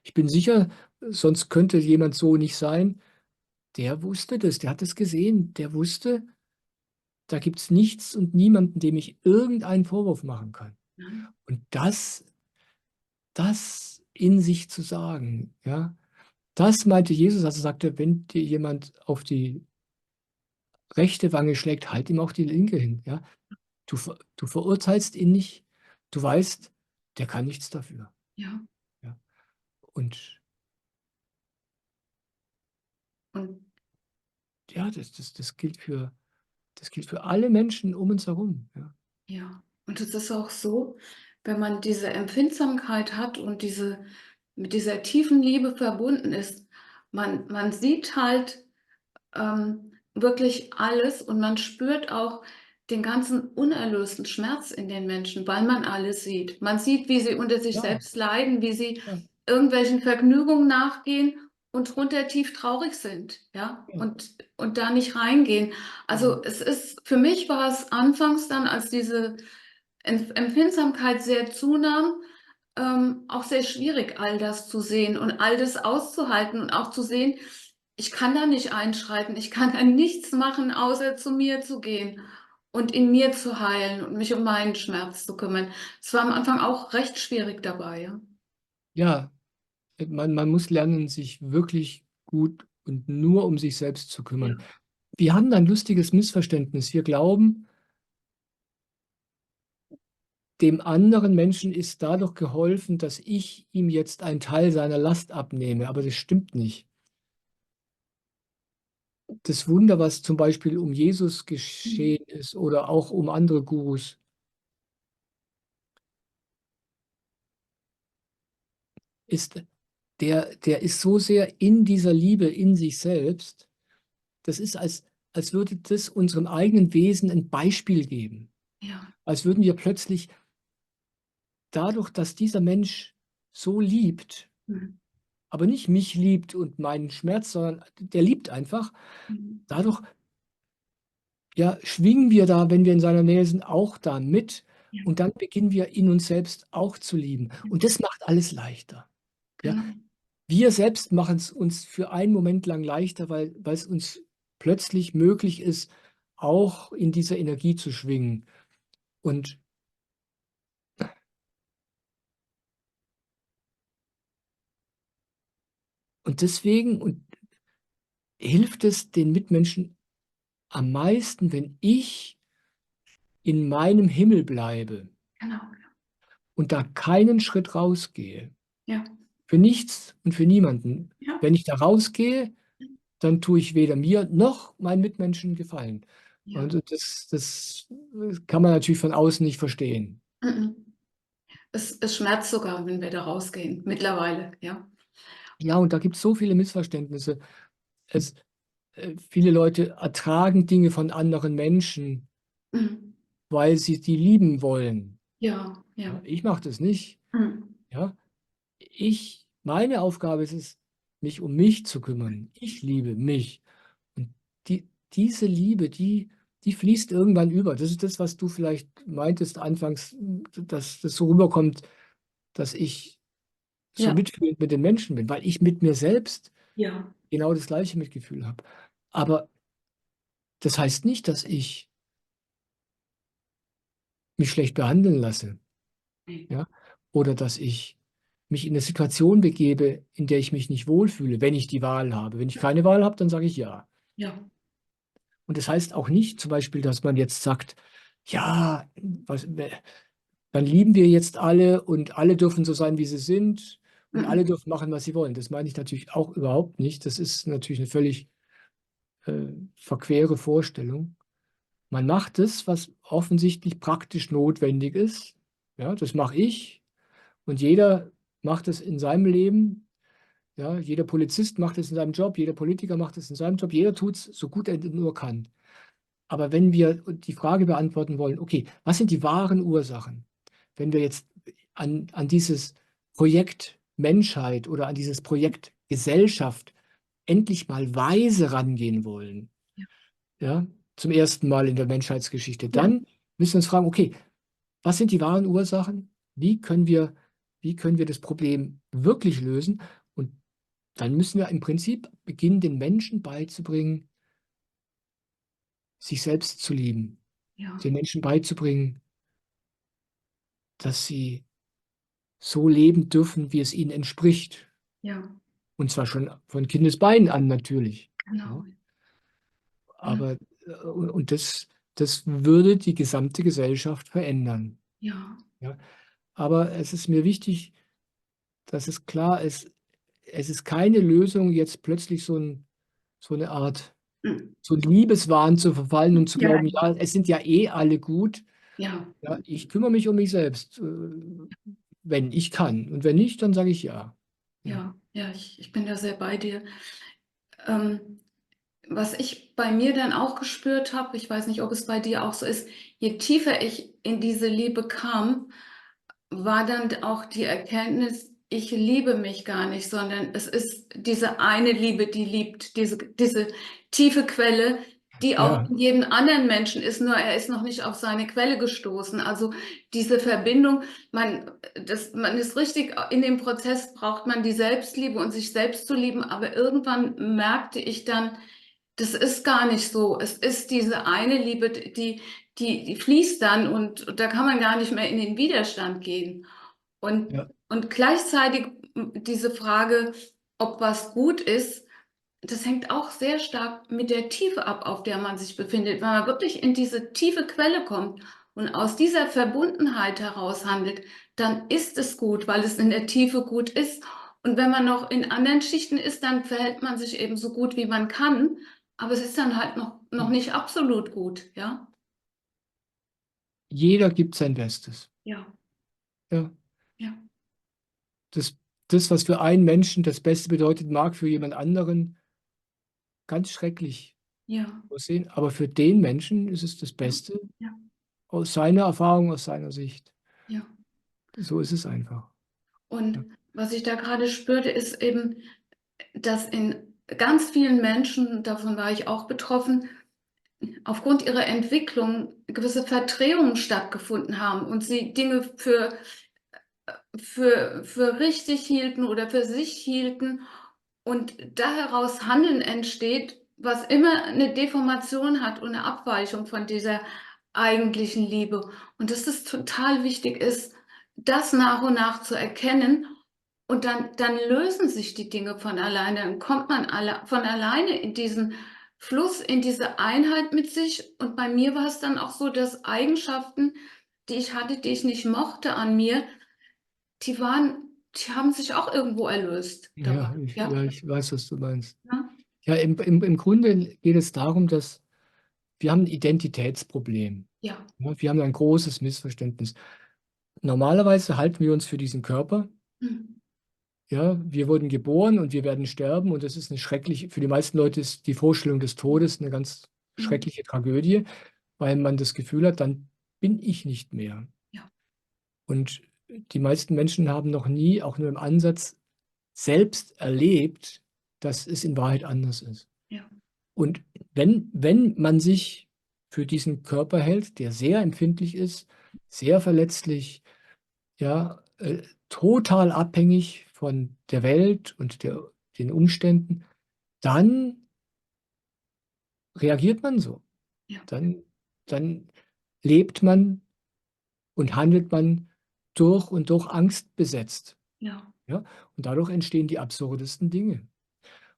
ich bin sicher, sonst könnte jemand so nicht sein. Der wusste das, der hat es gesehen, der wusste, da gibt es nichts und niemanden, dem ich irgendeinen Vorwurf machen kann. Nein, Und das in sich zu sagen, ja, das meinte Jesus, als er sagte, wenn dir jemand auf die rechte Wange schlägt, halt ihm auch die linke hin. Ja. Du verurteilst ihn nicht, du weißt, der kann nichts dafür. ja. Ja. Und Und ja, das gilt für alle Menschen um uns herum. Ja, Ja, und es ist auch so, wenn man diese Empfindsamkeit hat und mit dieser tiefen Liebe verbunden ist, man sieht halt wirklich alles und man spürt auch den ganzen unerlösten Schmerz in den Menschen, weil man alles sieht. Man sieht, wie sie unter sich ja, selbst leiden, wie sie ja, irgendwelchen Vergnügungen nachgehen und drunter tief traurig sind, ja, ja, und da nicht reingehen. genau. Also für mich war es anfangs dann, als diese Empfindsamkeit sehr zunahm, auch sehr schwierig, all das zu sehen und all das auszuhalten und auch zu sehen, ich kann da nicht einschreiten, ich kann da nichts machen, außer zu mir zu gehen und in mir zu heilen und mich um meinen Schmerz zu kümmern. Es war am Anfang auch recht schwierig dabei, ja. Ja, man muss lernen, sich wirklich gut und nur um sich selbst zu Ja. kümmern. Wir haben da ein lustiges Missverständnis. Wir glauben, dem anderen Menschen ist dadurch geholfen, dass ich ihm jetzt einen Teil seiner Last abnehme. Aber das stimmt nicht. Das Wunder, was zum Beispiel um Jesus Mhm. geschehen ist oder auch um andere Gurus, ist, der ist so sehr in dieser Liebe in sich selbst. Das ist, als würde das unserem eigenen Wesen ein Beispiel geben. Ja. Als würden wir plötzlich dadurch, dass dieser Mensch so liebt, Mhm. aber nicht mich liebt und meinen Schmerz, sondern der liebt einfach, Mhm. dadurch ja, schwingen wir da, wenn wir in seiner Nähe sind, auch da mit. Ja, Und dann beginnen wir in uns selbst auch zu lieben. Und das macht alles leichter. Ja, genau. wir selbst machen es uns für einen Moment lang leichter, weil es uns plötzlich möglich ist, auch in dieser Energie zu schwingen. Und, und deswegen hilft es den Mitmenschen am meisten, wenn ich in meinem Himmel bleibe Genau. und da keinen Schritt rausgehe. Ja. Für nichts und für niemanden. Ja. Wenn ich da rausgehe, dann tue ich weder mir noch meinen Mitmenschen Gefallen. Ja. Und das kann man natürlich von außen nicht verstehen. Mhm. Es schmerzt sogar, wenn wir da rausgehen, mittlerweile, ja. Ja, und da gibt es so viele Missverständnisse. Es, viele Leute ertragen Dinge von anderen Menschen, Mhm. weil sie die lieben wollen. Ja, Ja, ja. ich mache das nicht. Mhm. Ja, meine Aufgabe ist es, mich um mich zu kümmern. Ich liebe mich. Und diese Liebe, die fließt irgendwann über. Das ist das, was du vielleicht meintest anfangs, dass das so rüberkommt, dass ich so Ja, mitfühlend mit den Menschen bin, weil ich mit mir selbst ja. genau das gleiche Mitgefühl habe. Aber das heißt nicht, dass ich mich schlecht behandeln lasse, Nee. ja? Oder dass ich mich in eine Situation begebe, in der ich mich nicht wohlfühle, wenn ich die Wahl habe. Wenn ich keine Wahl habe, dann sage ich ja. Ja. Und das heißt auch nicht zum Beispiel, dass man jetzt sagt, ja, was, dann lieben wir jetzt alle und alle dürfen so sein, wie sie sind und alle Mhm. dürfen machen, was sie wollen. Das meine ich natürlich auch überhaupt nicht. Das ist natürlich eine völlig verquere Vorstellung. Man macht es, was offensichtlich praktisch notwendig ist. Ja, das mache ich und jeder macht es in seinem Leben. Ja, jeder Polizist macht es in seinem Job, jeder Politiker macht es in seinem Job, jeder tut es so gut er nur kann. Aber wenn wir die Frage beantworten wollen, okay, was sind die wahren Ursachen? Wenn wir jetzt an dieses Projekt Menschheit oder an dieses Projekt Gesellschaft endlich mal weise rangehen wollen, ja, zum ersten Mal in der Menschheitsgeschichte, Ja. dann müssen wir uns fragen, okay, was sind die wahren Ursachen? Wie können wir das Problem wirklich lösen? Und dann müssen wir im Prinzip beginnen, den Menschen beizubringen, sich selbst zu lieben, Ja. den Menschen beizubringen, dass sie so leben dürfen, wie es ihnen entspricht. Ja. Und zwar schon von Kindesbeinen an natürlich. Ja. Genau. Und Aber und das würde die gesamte Gesellschaft verändern. ja. Ja. Aber es ist mir wichtig, dass es klar ist, es ist keine Lösung, jetzt plötzlich so eine Art mm, so einen Liebeswahn zu verfallen und zu ja, glauben, ja, es sind ja eh alle gut. ja, Ja, ich kümmere mich um mich selbst, wenn ich kann. Und wenn nicht, dann sage ich ja. Ja, ja, ja, ich bin da sehr bei dir. Ähm, Was ich bei mir dann auch gespürt habe, ich weiß nicht, ob es bei dir auch so ist, je tiefer ich in diese Liebe kam, war dann auch die Erkenntnis, ich liebe mich gar nicht, sondern es ist diese eine Liebe, die liebt, diese tiefe Quelle, die auch ja, in jedem anderen Menschen ist, nur er ist noch nicht auf seine Quelle gestoßen. Also diese Verbindung, man ist richtig, in dem Prozess braucht man die Selbstliebe und sich selbst zu lieben, aber irgendwann merkte ich dann, das ist gar nicht so. Es ist diese eine Liebe, die fließt dann und da kann man gar nicht mehr in den Widerstand gehen. ja. Und gleichzeitig diese Frage, ob was gut ist, das hängt auch sehr stark mit der Tiefe ab, auf der man sich befindet. Wenn man wirklich in diese tiefe Quelle kommt und aus dieser Verbundenheit heraus handelt, dann ist es gut, weil es in der Tiefe gut ist. Und wenn man noch in anderen Schichten ist, dann verhält man sich eben so gut, wie man kann. Aber es ist dann halt noch nicht absolut gut, ja? Jeder gibt sein Bestes. Ja, Ja. ja, Das, das, was für einen Menschen das Beste bedeutet, mag für jemand anderen ganz schrecklich ja, aussehen. Aber für den Menschen ist es das ja, Beste ja, aus seiner Erfahrung, aus seiner Sicht. ja. So ist es einfach. Ja, Und was ich da gerade spürte, ist eben, dass in ganz vielen Menschen, davon war ich auch betroffen, aufgrund ihrer Entwicklung gewisse Verdrehungen stattgefunden haben und sie Dinge für richtig hielten oder für sich hielten und da heraus Handeln entsteht, was immer eine Deformation hat und eine Abweichung von dieser eigentlichen Liebe. Und dass es total wichtig ist, das nach und nach zu erkennen. Und dann lösen sich die Dinge von alleine. Dann kommt man von alleine in diesen Fluss, in diese Einheit mit sich. Und bei mir war es dann auch so, dass Eigenschaften, die ich hatte, die ich nicht mochte an mir, die haben sich auch irgendwo erlöst dabei. ja, Ja, ich weiß, was du meinst. ja, Ja, im Grunde geht es darum, dass wir haben ein Identitätsproblem. ja, Ja, wir haben ein großes Missverständnis. Normalerweise halten wir uns für diesen Körper. hm, Ja, wir wurden geboren und wir werden sterben und das ist eine schreckliche, für die meisten Leute ist die Vorstellung des Todes eine ganz hm, schreckliche Tragödie, weil man das Gefühl hat, dann bin ich nicht mehr. ja, Und die meisten Menschen haben noch nie, auch nur im Ansatz, selbst erlebt, dass es in Wahrheit anders ist. ja, Und wenn man sich für diesen Körper hält, der sehr empfindlich ist, sehr verletzlich, ja, total abhängig von der Welt und den Umständen, dann reagiert man so. ja, Dann lebt man und handelt man durch und durch Angst besetzt. ja, Ja? Und dadurch entstehen die absurdesten Dinge.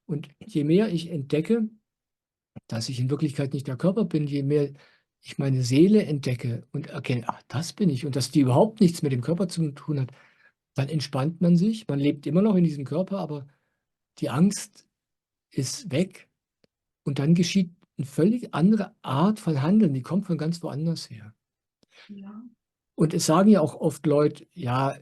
Und je mehr ich entdecke, dass ich in Wirklichkeit nicht der Körper bin, je mehr ich meine Seele entdecke und erkenne, ach, das bin ich und dass die überhaupt nichts mit dem Körper zu tun hat, dann entspannt man sich. Man lebt immer noch in diesem Körper, aber die Angst ist weg und dann geschieht eine völlig andere Art von Handeln, die kommt von ganz woanders her. ja, Und es sagen ja auch oft Leute, ja,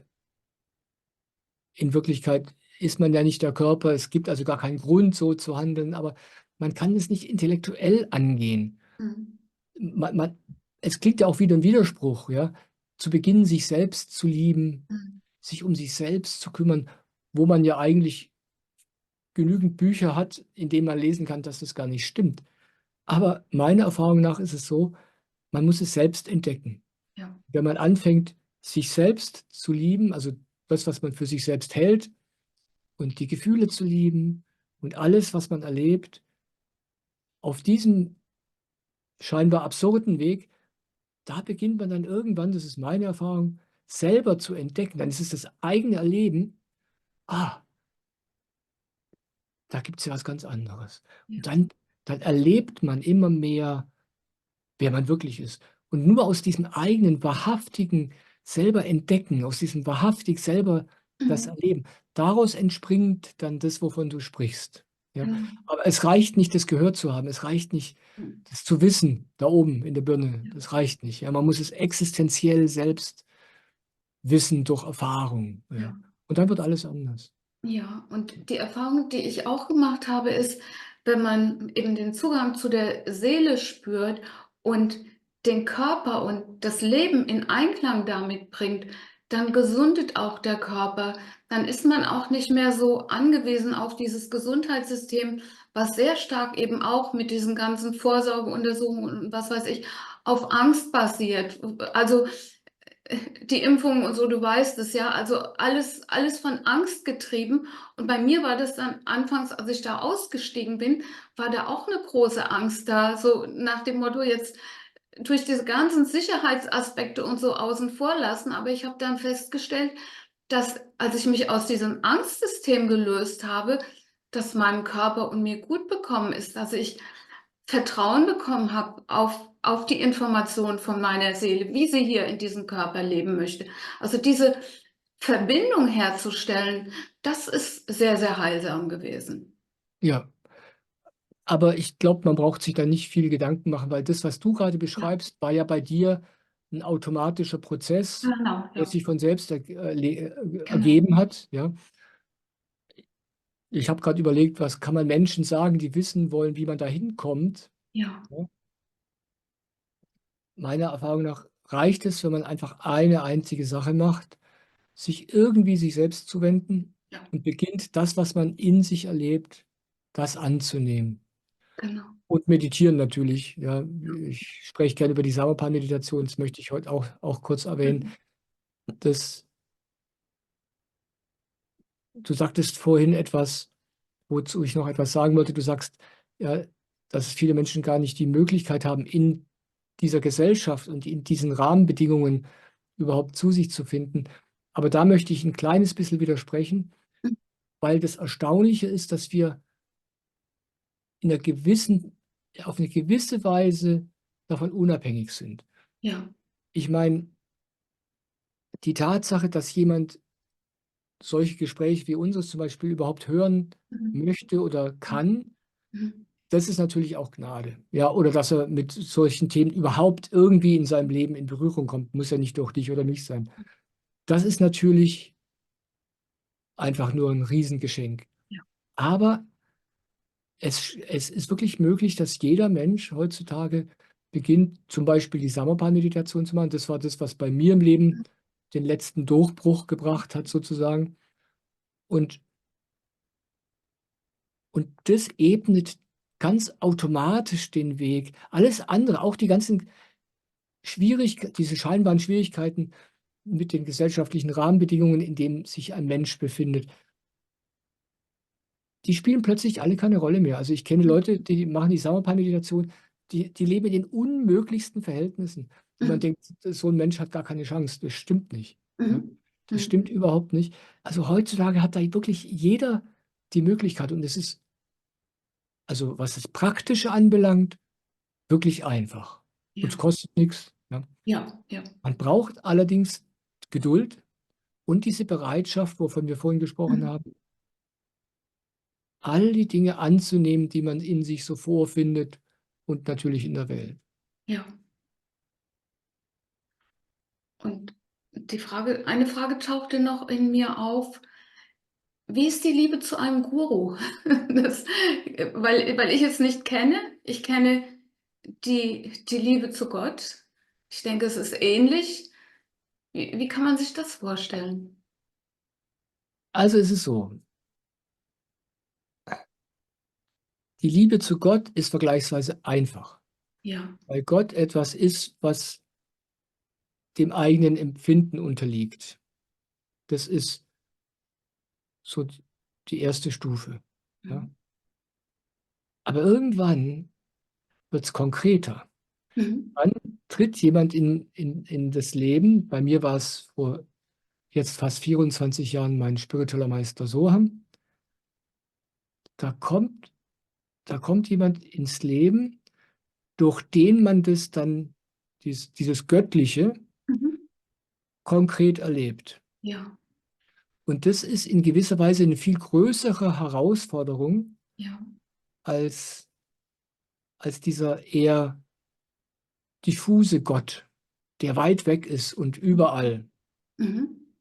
in Wirklichkeit ist man ja nicht der Körper, es gibt also gar keinen Grund, so zu handeln, aber man kann es nicht intellektuell angehen. hm, Man, es klingt ja auch wieder ein Widerspruch, ja, zu beginnen, sich selbst zu lieben, hm, sich um sich selbst zu kümmern, wo man ja eigentlich genügend Bücher hat, in denen man lesen kann, dass das gar nicht stimmt. Aber meiner Erfahrung nach ist es so, man muss es selbst entdecken. ja, Wenn man anfängt, sich selbst zu lieben, also das, was man für sich selbst hält und die Gefühle zu lieben und alles, was man erlebt, auf diesem scheinbar absurden Weg, da beginnt man dann irgendwann, das ist meine Erfahrung, selber zu entdecken. Dann ist es das eigene Erleben, ah, da gibt es ja was ganz anderes. ja, Und dann erlebt man immer mehr, wer man wirklich ist. Und nur aus diesem eigenen, wahrhaftigen selber entdecken, aus diesem wahrhaftig selber das hm, Erleben, daraus entspringt dann das, wovon du sprichst. Ja? genau. Aber es reicht nicht, das gehört zu haben. Es reicht nicht, Hm, das zu wissen, da oben in der Birne. ja, Das reicht nicht. Ja? Man muss es existenziell selbst wissen durch Erfahrung. Ja? ja. Und dann wird alles anders. Ja, und die Erfahrung, die ich auch gemacht habe, ist, wenn man eben den Zugang zu der Seele spürt und den Körper und das Leben in Einklang damit bringt, dann gesundet auch der Körper. Dann ist man auch nicht mehr so angewiesen auf dieses Gesundheitssystem, was sehr stark eben auch mit diesen ganzen Vorsorgeuntersuchungen und was weiß ich, auf Angst basiert. Also die Impfung und so, du weißt es ja, also alles von Angst getrieben. Und bei mir war das dann anfangs, als ich da ausgestiegen bin, war da auch eine große Angst da, so nach dem Motto, jetzt durch diese ganzen Sicherheitsaspekte und so außen vor lassen. Aber ich habe dann festgestellt, dass als ich mich aus diesem Angstsystem gelöst habe, dass meinem Körper und mir gut bekommen ist, dass ich Vertrauen bekommen habe auf die Information von meiner Seele, wie sie hier in diesem Körper leben möchte. Also diese Verbindung herzustellen, das ist sehr, sehr heilsam gewesen. Ja, aber ich glaube, man braucht sich da nicht viel Gedanken machen, weil das, was du gerade Ja, beschreibst, war ja bei dir ein automatischer Prozess, genau, der ja, sich von selbst genau. ergeben hat. Ja? Ich habe gerade überlegt, was kann man Menschen sagen, die wissen wollen, wie man da hinkommt. Ja, Ja? Meiner Erfahrung nach reicht es, wenn man einfach eine einzige Sache macht, sich irgendwie sich selbst zuwenden ja, und beginnt, das, was man in sich erlebt, das anzunehmen. genau. Und meditieren natürlich. Ja, ich spreche gerne über die Sauerpaar-Meditation, das möchte ich heute auch kurz erwähnen. Mhm. Das, du sagtest vorhin etwas, wozu ich noch etwas sagen wollte. Du sagst, ja, dass viele Menschen gar nicht die Möglichkeit haben, in dieser Gesellschaft und in diesen Rahmenbedingungen überhaupt zu sich zu finden. Aber da möchte ich ein kleines bisschen widersprechen, weil das Erstaunliche ist, dass wir in einer auf eine gewisse Weise davon unabhängig sind. Ja, Ich meine, die Tatsache, dass jemand solche Gespräche wie unseres zum Beispiel überhaupt hören mhm. möchte oder kann, Mhm. das ist natürlich auch Gnade. Ja, oder dass er mit solchen Themen überhaupt irgendwie in seinem Leben in Berührung kommt, muss ja nicht durch dich oder mich sein. Das ist natürlich einfach nur ein Riesengeschenk. Ja, Aber es ist wirklich möglich, dass jeder Mensch heutzutage beginnt, zum Beispiel die Samapa-Meditation zu machen. Das war das, was bei mir im Leben den letzten Durchbruch gebracht hat, sozusagen. Und, und das ebnet ganz automatisch den Weg. Alles andere, auch die ganzen diese scheinbaren Schwierigkeiten mit den gesellschaftlichen Rahmenbedingungen, in denen sich ein Mensch befindet, die spielen plötzlich alle keine Rolle mehr. Also ich kenne Leute, die machen die Sauerpaar-Meditation, die leben in den unmöglichsten Verhältnissen, wo man mhm. denkt, so ein Mensch hat gar keine Chance. Das stimmt nicht. Ja? Mhm. Das stimmt Mhm. überhaupt nicht. Also heutzutage hat da wirklich jeder die Möglichkeit und es ist, also was das Praktische anbelangt, wirklich einfach. Und es Ja, kostet nichts. Ja? ja, ja. Man braucht allerdings Geduld und diese Bereitschaft, wovon wir vorhin gesprochen Mhm. haben, all die Dinge anzunehmen, die man in sich so vorfindet und natürlich in der Welt. Ja. Und eine Frage tauchte noch in mir auf. Wie ist die Liebe zu einem Guru? Das, weil ich es nicht kenne. Ich kenne die Liebe zu Gott. Ich denke, es ist ähnlich. Wie kann man sich das vorstellen? Also es ist so, die Liebe zu Gott ist vergleichsweise einfach, Ja. weil Gott etwas ist, was dem eigenen Empfinden unterliegt. Das ist so die erste Stufe. Ja? Mhm. Aber irgendwann wird es konkreter. Mhm. Dann tritt jemand in das Leben. Bei mir war es vor jetzt fast 24 Jahren mein spiritueller Meister Soham. Da kommt, da kommt jemand ins Leben, durch den man das dann, dieses Göttliche, Mhm. konkret erlebt. Ja. Und das ist in gewisser Weise eine viel größere Herausforderung, ja. als, als dieser eher diffuse Gott, der weit weg ist und überall. Mhm.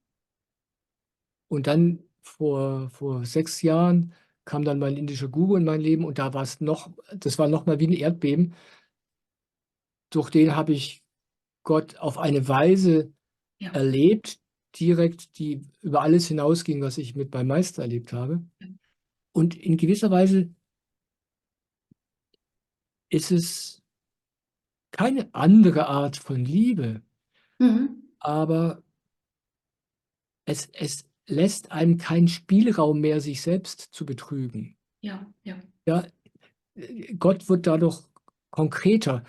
Und dann vor 6 Jahren kam dann mein indischer Guru in mein Leben und da war es noch, das war noch mal wie ein Erdbeben. Durch den habe ich Gott auf eine Weise Ja. erlebt, direkt, die über alles hinausging, was ich mit meinem Meister erlebt habe. Ja. Und in gewisser Weise ist es keine andere Art von Liebe, Mhm. aber es lässt einem keinen Spielraum mehr, sich selbst zu betrügen. Ja. Ja. Ja, Gott wird dadurch konkreter.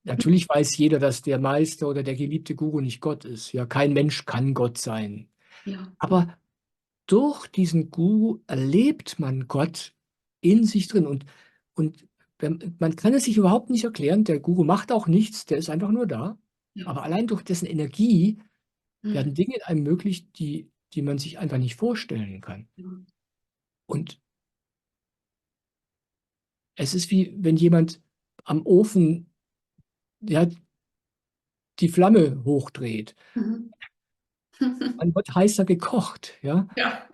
Natürlich weiß jeder, dass der Meister oder der geliebte Guru nicht Gott ist. Ja, kein Mensch kann Gott sein. Ja. Aber durch diesen Guru erlebt man Gott in sich drin. Und man kann es sich überhaupt nicht erklären. Der Guru macht auch nichts, der ist einfach nur da. Ja. Aber allein durch dessen Energie werden Mhm. Dinge in einem möglich, die man sich einfach nicht vorstellen kann. Ja. Und es ist wie wenn jemand am Ofen, ja, die Flamme hochdreht. Mhm. Man wird heißer gekocht. Ja? Ja.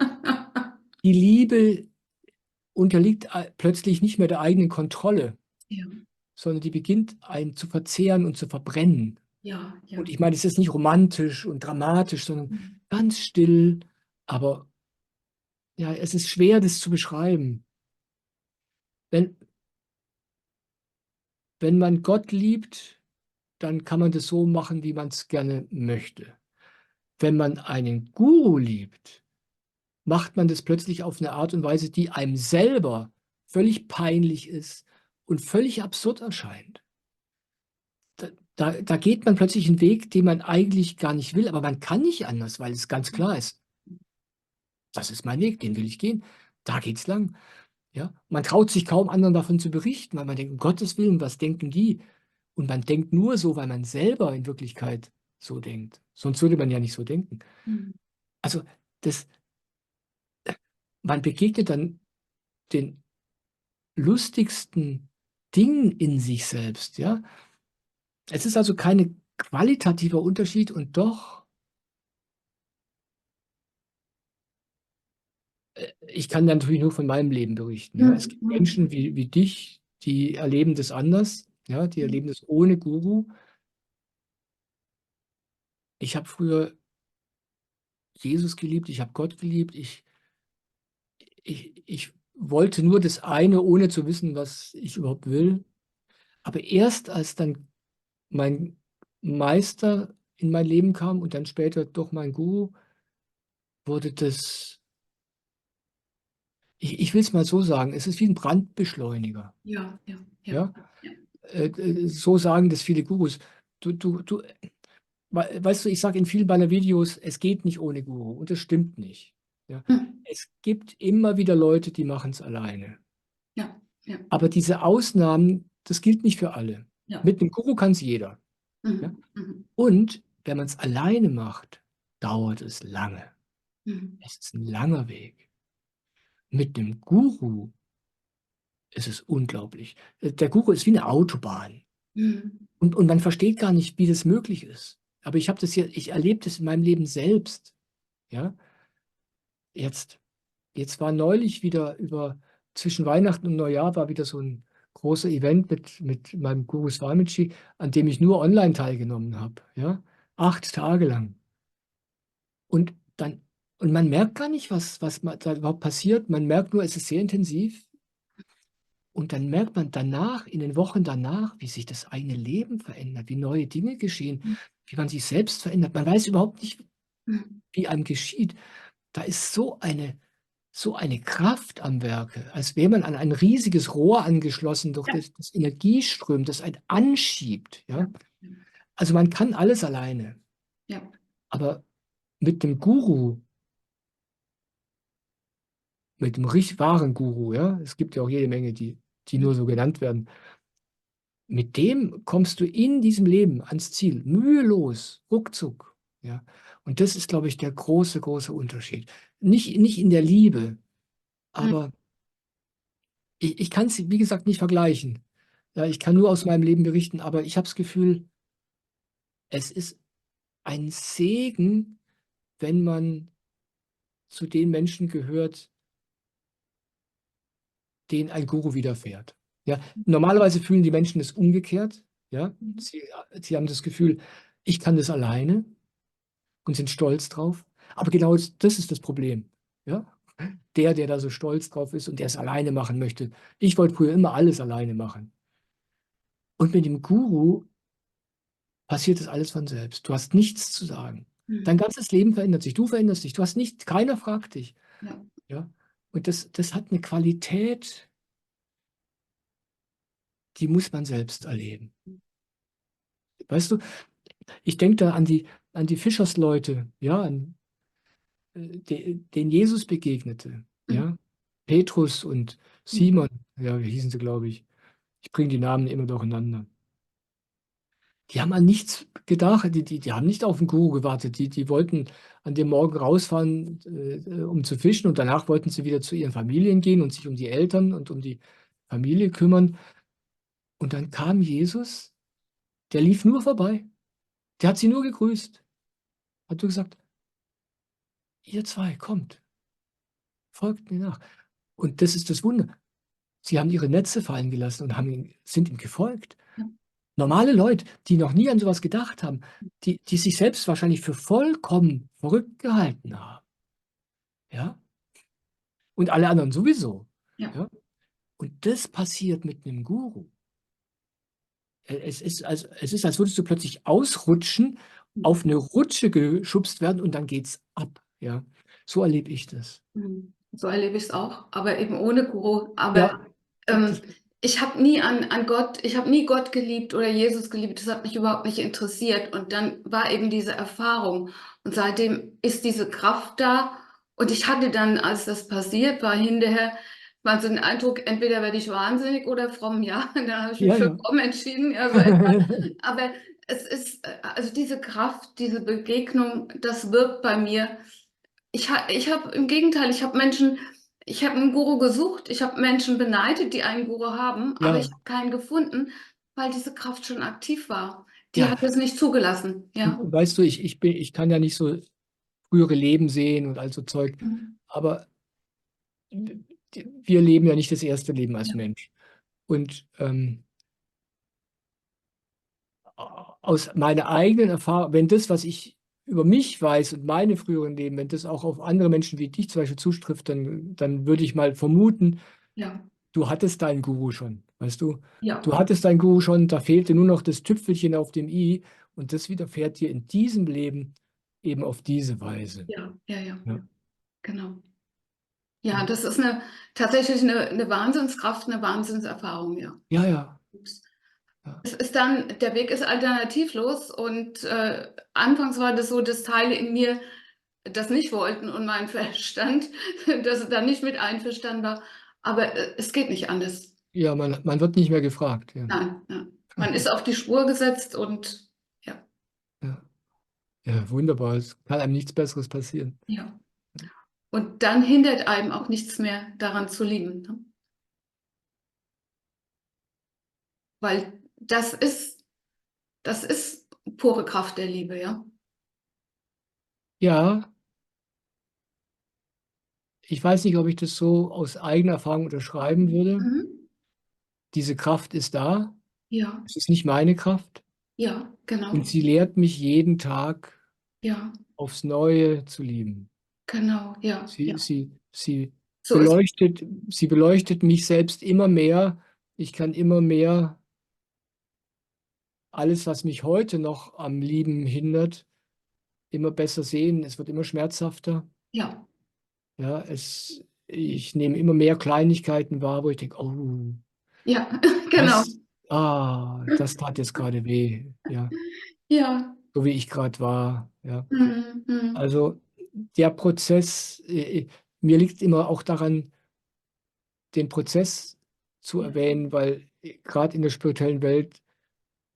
Die Liebe unterliegt plötzlich nicht mehr der eigenen Kontrolle, Ja. sondern die beginnt einen zu verzehren und zu verbrennen. Ja. Ja. Und ich meine, es ist nicht romantisch und dramatisch, sondern Mhm. ganz still. Aber ja, es ist schwer, das zu beschreiben. Wenn, wenn man Gott liebt, dann kann man das so machen, wie man es gerne möchte. Wenn man einen Guru liebt, macht man das plötzlich auf eine Art und Weise, die einem selber völlig peinlich ist und völlig absurd erscheint. Da geht man plötzlich einen Weg, den man eigentlich gar nicht will, aber man kann nicht anders, weil es ganz klar ist, das ist mein Weg, den will ich gehen, da geht's lang. Ja? Man traut sich kaum anderen davon zu berichten, weil man denkt, um Gottes Willen, was denken die? Und man denkt nur so, weil man selber in Wirklichkeit so denkt. Sonst würde man ja nicht so denken. Mhm. Also das, man begegnet dann den lustigsten Dingen in sich selbst. Ja? Es ist also kein qualitativer Unterschied und doch, ich kann da natürlich nur von meinem Leben berichten. Ja? Es gibt Mhm. Menschen wie dich, die erleben das anders. Ja? Die Mhm. erleben das ohne Guru. Ich habe früher Jesus geliebt, ich habe Gott geliebt, ich wollte nur das eine, ohne zu wissen, was ich überhaupt will. Aber erst als dann mein Meister in mein Leben kam und dann später durch mein Guru, wurde das, ich will es mal so sagen, es ist wie ein Brandbeschleuniger. Ja. Ja. Ja. Ja? Ja. So sagen das viele Gurus. Du, weißt du, ich sage in vielen meiner Videos, es geht nicht ohne Guru und das stimmt nicht. Ja? Mhm. Es gibt immer wieder Leute, die machen es alleine. Ja. Ja. Aber diese Ausnahmen, das gilt nicht für alle. Ja. Mit einem Guru kann es jeder. Ja? Mhm. Mhm. Und wenn man es alleine macht, dauert es lange. Mhm. Es ist ein langer Weg. Mit dem Guru ist es unglaublich. Der Guru ist wie eine Autobahn. Mhm. Und man versteht gar nicht, wie das möglich ist. Aber ich habe das hier, ich erlebe das in meinem Leben selbst. Ja? Jetzt, jetzt war neulich wieder zwischen Weihnachten und Neujahr war wieder so ein großer Event mit meinem Guru Swamiji, an dem ich nur online teilgenommen habe. Ja? 8 Tage lang. Und dann, und man merkt gar nicht, was da überhaupt passiert. Man merkt nur, es ist sehr intensiv. Und dann merkt man danach, in den Wochen danach, wie sich das eigene Leben verändert, wie neue Dinge geschehen, wie man sich selbst verändert. Man weiß überhaupt nicht, Mhm. wie einem geschieht. Da ist so eine Kraft am Werke, als wäre man an ein riesiges Rohr angeschlossen, durch Ja. das Energieström, das einen anschiebt. Ja. Ja? Also man kann alles alleine. Ja. Aber mit dem Guru, mit dem wahren Guru, ja, es gibt ja auch jede Menge, die Ja. nur so genannt werden, mit dem kommst du in diesem Leben ans Ziel, mühelos, ruckzuck. Ja? Und das ist, glaube ich, der große, große Unterschied. Nicht in der Liebe, Mhm. aber ich kann es, wie gesagt, nicht vergleichen. Ja, ich kann nur aus meinem Leben berichten, aber ich habe das Gefühl, es ist ein Segen, wenn man zu den Menschen gehört, denen ein Guru widerfährt. Ja, normalerweise fühlen die Menschen es umgekehrt. Ja, Mhm. sie haben das Gefühl, ich kann das alleine und sind stolz drauf. Aber genau das ist das Problem. Ja, der da so stolz drauf ist und der es alleine machen möchte. Ich wollte früher immer alles alleine machen. Und mit dem Guru passiert das alles von selbst. Du hast nichts zu sagen. Dein Mhm. ganzes Leben verändert sich. Du veränderst dich. Du hast nicht, keiner fragt dich. Ja. Ja? Und das hat eine Qualität, die muss man selbst erleben. Weißt du, ich denke da an die Fischersleute, ja, denen Jesus begegnete, Mhm. ja. Petrus und Mhm. Simon, ja, wie hießen sie, glaube ich. Ich bringe die Namen immer durcheinander. Die haben an nichts gedacht, die haben nicht auf den Guru gewartet. Die wollten an dem Morgen rausfahren, um zu fischen und danach wollten sie wieder zu ihren Familien gehen und sich um die Eltern und um die Familie kümmern. Und dann kam Jesus, der lief nur vorbei. Der hat sie nur gegrüßt. Hat nur gesagt, ihr zwei, kommt, folgt mir nach. Und das ist das Wunder. Sie haben ihre Netze fallen gelassen und sind ihm gefolgt. Ja. Normale Leute, die noch nie an sowas gedacht haben, die sich selbst wahrscheinlich für vollkommen verrückt gehalten haben. Ja? Und alle anderen sowieso. Ja. Ja? Und das passiert mit einem Guru. Es ist, als würdest du plötzlich ausrutschen, auf eine Rutsche geschubst werden und dann geht's ab. Ja? So erlebe ich das. Mhm. So erlebe ich es auch, aber eben ohne Guru. Ja, Aber das, ich habe nie an Gott, ich habe nie Gott geliebt oder Jesus geliebt. Das hat mich überhaupt nicht interessiert. Und dann war eben diese Erfahrung. Und seitdem ist diese Kraft da. Und ich hatte dann, als das passiert war, hinterher mal so den Eindruck, entweder werde ich wahnsinnig oder fromm, ja. Und dann habe ich mich ja, für ja. fromm entschieden, ja, so etwa. Aber es ist, also diese Kraft, diese Begegnung, das wirkt bei mir. Ich habe im Gegenteil, ich habe einen Guru gesucht, ich habe Menschen beneidet, die einen Guru haben, aber ich Ja, habe keinen gefunden, weil diese Kraft schon aktiv war. Die ja. hat es nicht zugelassen, ja. Weißt du, ich kann ja nicht so frühere Leben sehen und all so Zeug, Mhm. aber wir leben ja nicht das erste Leben als Ja, Mensch. Und aus meiner eigenen Erfahrung, wenn das, was ich über mich weiß und meine früheren Leben, wenn das auch auf andere Menschen wie dich zum Beispiel zutrifft, dann würde ich mal vermuten, ja, du hattest deinen Guru schon, weißt du? Du ja, hattest deinen Guru schon, da fehlte nur noch das Tüpfelchen auf dem I und das widerfährt dir in diesem Leben eben auf diese Weise. ja, ja, ja, Ja, genau. Ja, ja, das ist tatsächlich eine Wahnsinnskraft, eine Wahnsinnserfahrung, ja. ja, ja. Ja. Es ist dann, der Weg ist alternativlos und anfangs war das so, dass Teile in mir das nicht wollten und mein Verstand, dass es da nicht mit einverstanden war. Aber es geht nicht anders. Ja, man wird nicht mehr gefragt. Ja. Nein, ja. Man ist auf die Spur gesetzt und ja, Ja. Ja, wunderbar. Es kann einem nichts Besseres passieren. ja. Und dann hindert einem auch nichts mehr daran zu lieben, ne? Weil das ist pure Kraft der Liebe, ja. Ja, ich weiß nicht, ob ich das so aus eigener Erfahrung unterschreiben würde. Mhm. Diese Kraft ist da. Ja, Es ist nicht meine Kraft. ja, Und genau. sie lehrt mich jeden Tag Ja, aufs Neue zu lieben. genau, ja, ja. Sie, sie, sie So ist. sie beleuchtet mich selbst immer mehr. Ich kann immer mehr alles, was mich heute noch am Lieben hindert, immer besser sehen. Es wird immer schmerzhafter. Ja, Ja, ich nehme immer mehr Kleinigkeiten wahr, wo ich denke, oh, ja, genau. das, das tat jetzt gerade weh. Ja, Ja. so wie ich gerade war. Ja, Mhm. Mhm. also der Prozess, mir liegt immer auch daran, den Prozess zu Ja, erwähnen, weil gerade in der spirituellen Welt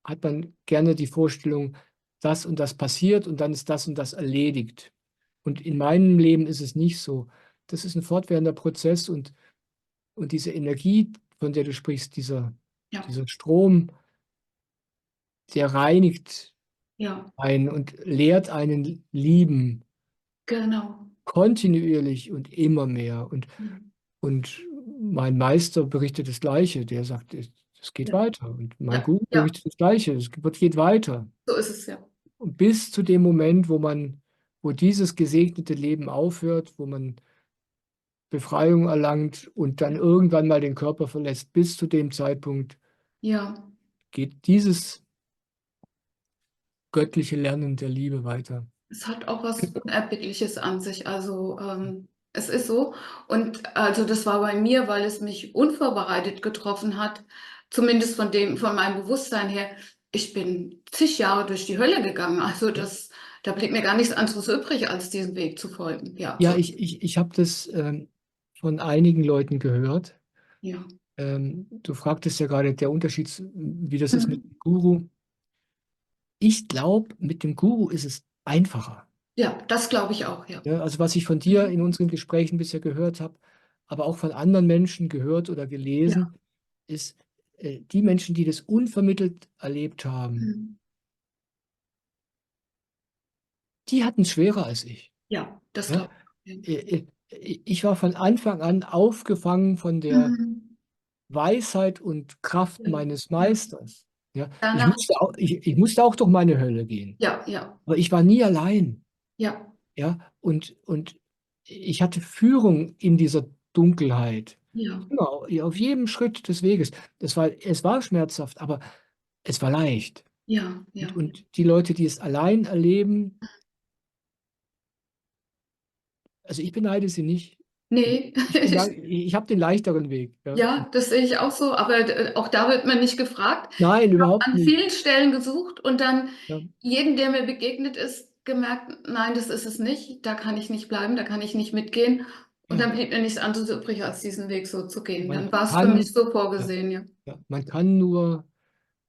hat man gerne die Vorstellung, das und das passiert und dann ist das und das erledigt. Und in meinem Leben ist es nicht so. Das ist ein fortwährender Prozess und Und diese Energie, von der du sprichst, ja, dieser Strom, der reinigt ja, einen und lehrt einen lieben, genau. kontinuierlich und immer mehr. Ja, Und mein Meister berichtet das Gleiche. Der sagt, es geht ja, weiter. Und mein ja, Guru ja, berichtet das Gleiche. Geht weiter. so ist es ja. Und bis zu dem Moment, wo dieses gesegnete Leben aufhört, wo man Befreiung erlangt und dann irgendwann mal den Körper verlässt, bis zu dem Zeitpunkt Ja, geht dieses göttliche Lernen der Liebe weiter. es hat auch was Unerbittliches an sich. Also es ist so. Und also das war bei mir, weil es mich unvorbereitet getroffen hat, zumindest von meinem Bewusstsein her. Ich bin zig Jahre durch die Hölle gegangen. Also Ja, da blieb mir gar nichts anderes übrig, als diesem Weg zu folgen. Ja, ja so. ich habe das von einigen Leuten gehört. Ja. Du fragtest ja gerade der Unterschied, wie das ist mit Mhm. dem Guru. Ich glaube, mit dem Guru ist es einfacher. Ja, das glaube ich auch, ja. Ja, also was ich von dir in Mhm. unseren Gesprächen bisher gehört habe, aber auch von anderen Menschen gehört oder Ja. gelesen, ist, die Menschen, die das unvermittelt erlebt haben, Mhm. die hatten es schwerer als ich. Ja, das Ja? glaube ich. Ja. Ich war von Anfang an aufgefangen von der Mhm. Weisheit und Kraft Ja. meines Ja. Meisters. Ja? Danach, Ich musste auch durch meine Hölle gehen, ja, ja, aber ich war nie allein. ja, Ja? Und ich hatte Führung in dieser Dunkelheit. ja, Genau, ja, auf jedem Schritt des Weges. Es war schmerzhaft, aber es war leicht. ja, ja. Und die Leute, die es allein erleben, also ich beneide sie nicht. Nee, Ich habe den leichteren Weg. Ja. ja, das sehe ich auch so, aber auch da wird man nicht gefragt. Nein, Ich habe überhaupt an nicht. vielen Stellen gesucht und dann Ja, jeden, der mir begegnet ist, gemerkt, nein, das ist es nicht, da kann ich nicht bleiben, da kann ich nicht mitgehen. Und ja. dann blieb mir nichts anderes übrig, als diesen Weg so zu gehen. Man Dann war es für mich kann, so ja, vorgesehen, ja. ja, man kann nur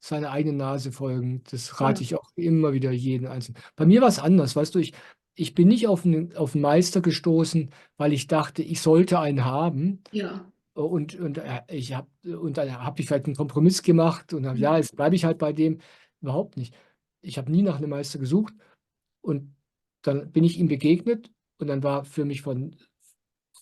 seiner eigenen Nase folgen. Das rate Genau. ich auch immer wieder jeden Einzelnen. Bei mir war es anders, weißt du, ich bin nicht auf einen Meister gestoßen, weil ich dachte, ich sollte einen haben. Ja. Und dann habe ich vielleicht einen Kompromiss gemacht und ja, Mhm. jetzt bleibe ich halt bei dem. Überhaupt nicht. Ich habe nie nach einem Meister gesucht und dann bin ich ihm begegnet und dann war für mich von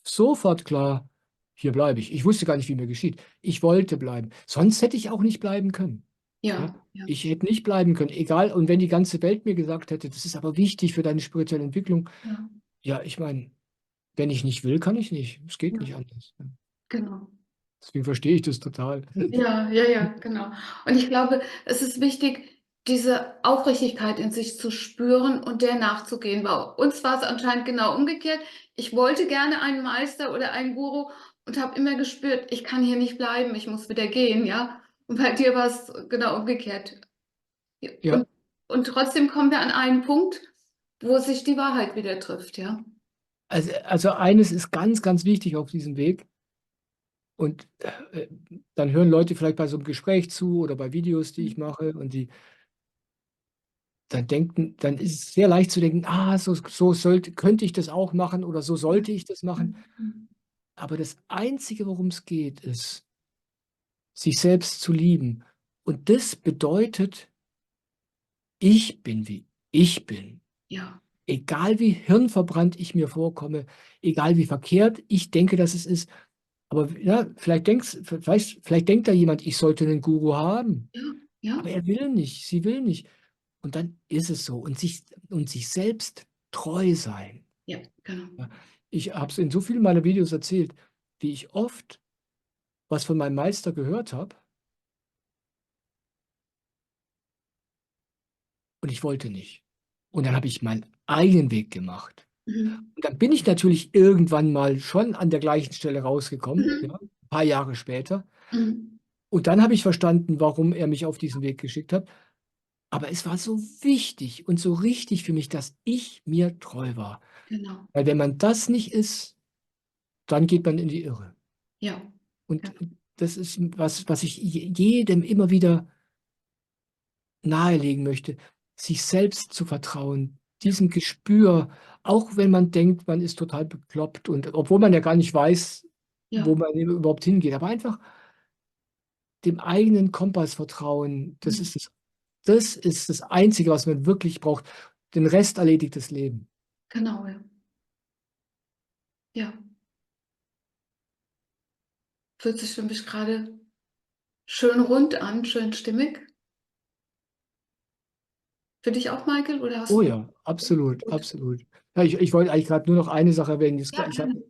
sofort klar, hier bleibe ich. Ich wusste gar nicht, wie mir geschieht. Ich wollte bleiben. Sonst hätte ich auch nicht bleiben können. Ja? Ja, ja, Ich hätte nicht bleiben können, egal. Und wenn die ganze Welt mir gesagt hätte, das ist aber wichtig für deine spirituelle Entwicklung, ja, ja, ich meine, wenn ich nicht will, kann ich nicht. Es geht ja, nicht anders. genau. Deswegen verstehe ich das total. Ja, ja, ja, genau. Und ich glaube, es ist wichtig, diese Aufrichtigkeit in sich zu spüren und der nachzugehen. Bei uns war es anscheinend genau umgekehrt. Ich wollte gerne einen Meister oder einen Guru und habe immer gespürt, ich kann hier nicht bleiben, ich muss wieder gehen, ja. Und bei dir war es genau umgekehrt. Ja, Ja, und trotzdem kommen wir an einen Punkt, wo sich die Wahrheit wieder trifft, ja. also eines ist ganz, ganz wichtig auf diesem Weg. Und dann hören Leute vielleicht bei so einem Gespräch zu oder bei Videos, die ich mache, und dann ist es sehr leicht zu denken, könnte ich das auch machen oder so sollte ich das machen. Mhm. Aber das Einzige, worum es geht, ist, sich selbst zu lieben. Und das bedeutet, ich bin, wie ich bin. Ja, Egal wie hirnverbrannt ich mir vorkomme, egal wie verkehrt ich denke, dass es ist. Aber ja, vielleicht denkt da jemand, ich sollte einen Guru haben. ja, ja, Aber er will nicht, sie will nicht. Und dann ist es so. Und sich selbst treu sein. ja, genau. Ja, ich habe es in so vielen meiner Videos erzählt, wie ich oft was von meinem Meister gehört habe und ich wollte nicht. Und dann habe ich meinen eigenen Weg gemacht. Mhm. Und dann bin ich natürlich irgendwann mal schon an der gleichen Stelle rausgekommen, ja, Mhm. ein paar Jahre später. Mhm. Und dann habe ich verstanden, warum er mich auf diesen Weg geschickt hat. Aber es war so wichtig und so richtig für mich, dass ich mir treu war. Genau. Weil wenn man das nicht ist, dann geht man in die Irre. Ja, Und genau. das ist was ich jedem immer wieder nahelegen möchte, sich selbst zu vertrauen, Ja, diesem Gespür, auch wenn man denkt, man ist total bekloppt und obwohl man ja gar nicht weiß, ja, wo man überhaupt hingeht. Aber einfach dem eigenen Kompass vertrauen, mhm, das ist das Einzige, was man wirklich braucht. Den Rest erledigt das Leben. genau, ja. Ja, fühlt sich für mich gerade schön rund an, schön stimmig. Für dich auch, Michael, oder hast Oh du? ja, absolut, Gut. absolut. Ja, ich wollte eigentlich gerade nur noch eine Sache erwähnen. Ja, gerne.